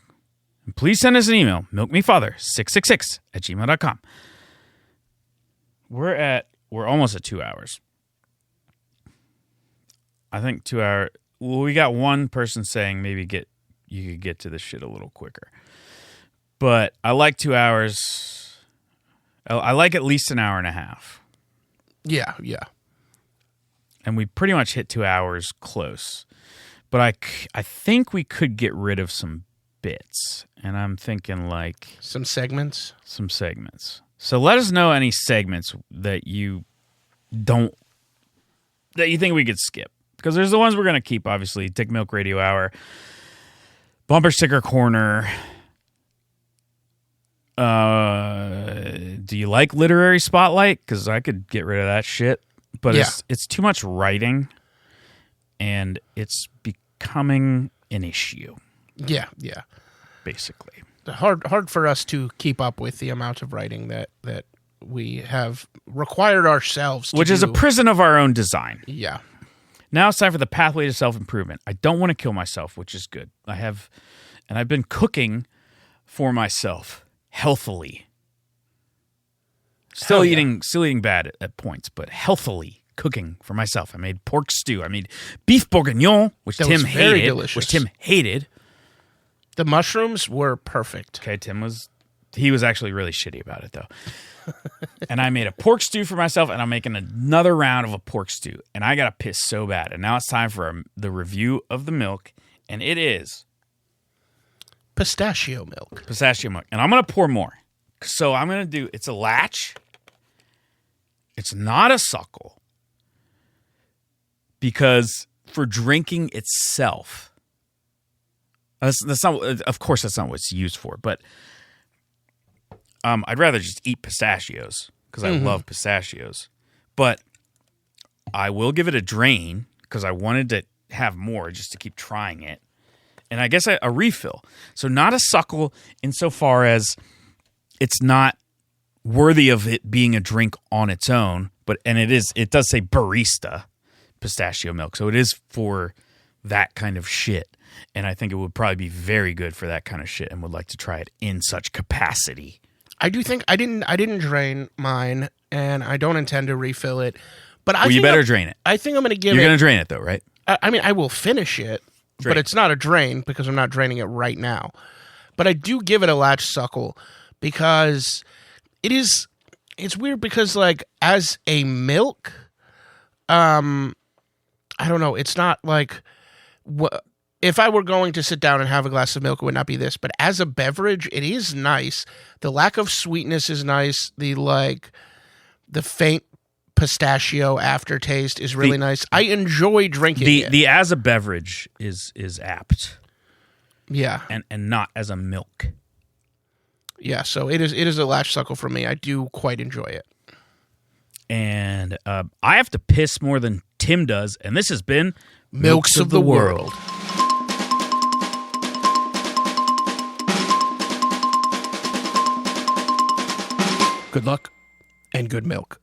please send us an email, milkmefather666@gmail.com. We're almost at 2 hours. I think 2 hours. Well, we got one person saying maybe you could get to this shit a little quicker. But I like 2 hours. I like at least an hour and a half. Yeah. And we pretty much hit 2 hours close. But I think we could get rid of some bits. And I'm thinking like... Some segments? Some segments. So let us know any segments that you think we could skip. Because there's the ones we're going to keep, obviously. Dick Milk Radio Hour. Bumper Sticker Corner. Do you like Literary Spotlight? Because I could get rid of that shit. But it's too much writing. And it's becoming an issue. Yeah. Basically. Hard for us to keep up with the amount of writing that we have required ourselves to Which is a prison of our own design. Yeah. Now it's time for the pathway to self-improvement. I don't want to kill myself, which is good. I've been cooking for myself healthily. Still eating bad at points, but healthily cooking for myself. I made pork stew. I made beef bourguignon, which Tim hated. Delicious. The mushrooms were perfect. Okay, he was actually really shitty about it though. And I made a pork stew for myself, and I'm making another round of a pork stew. And I got to piss so bad. And now it's time for the review of the milk, and it is pistachio milk. And I'm going to pour more. So I'm going to do, it's a latch. It's not a suckle. Because for drinking itself, that's not, of course, that's not what it's used for, but I'd rather just eat pistachios because I love pistachios. But I will give it a drain because I wanted to have more just to keep trying it. And I guess a refill. So not a suckle insofar as it's not worthy of it being a drink on its own, it does say barista pistachio milk. So it is for that kind of shit. And I think it would probably be very good for that kind of shit and would like to try it in such capacity. I do think I didn't drain mine, and I don't intend to refill it. But you better drain it. I think I'm going to give it. You're going to drain it though, right? I mean, I will finish it, but it's not a drain because I'm not draining it right now. But I do give it a latch suckle because it's weird because like as a milk, I don't know. It's not like if I were going to sit down and have a glass of milk, it would not be this. But as a beverage, it is nice. The lack of sweetness is nice. The faint pistachio aftertaste is really nice. I enjoy drinking it. The as a beverage is apt. Yeah. And not as a milk. Yeah, so it is a latch suckle for me. I do quite enjoy it. And I have to piss more than Tim does, and this has been Milks of the World. Good luck and good milk.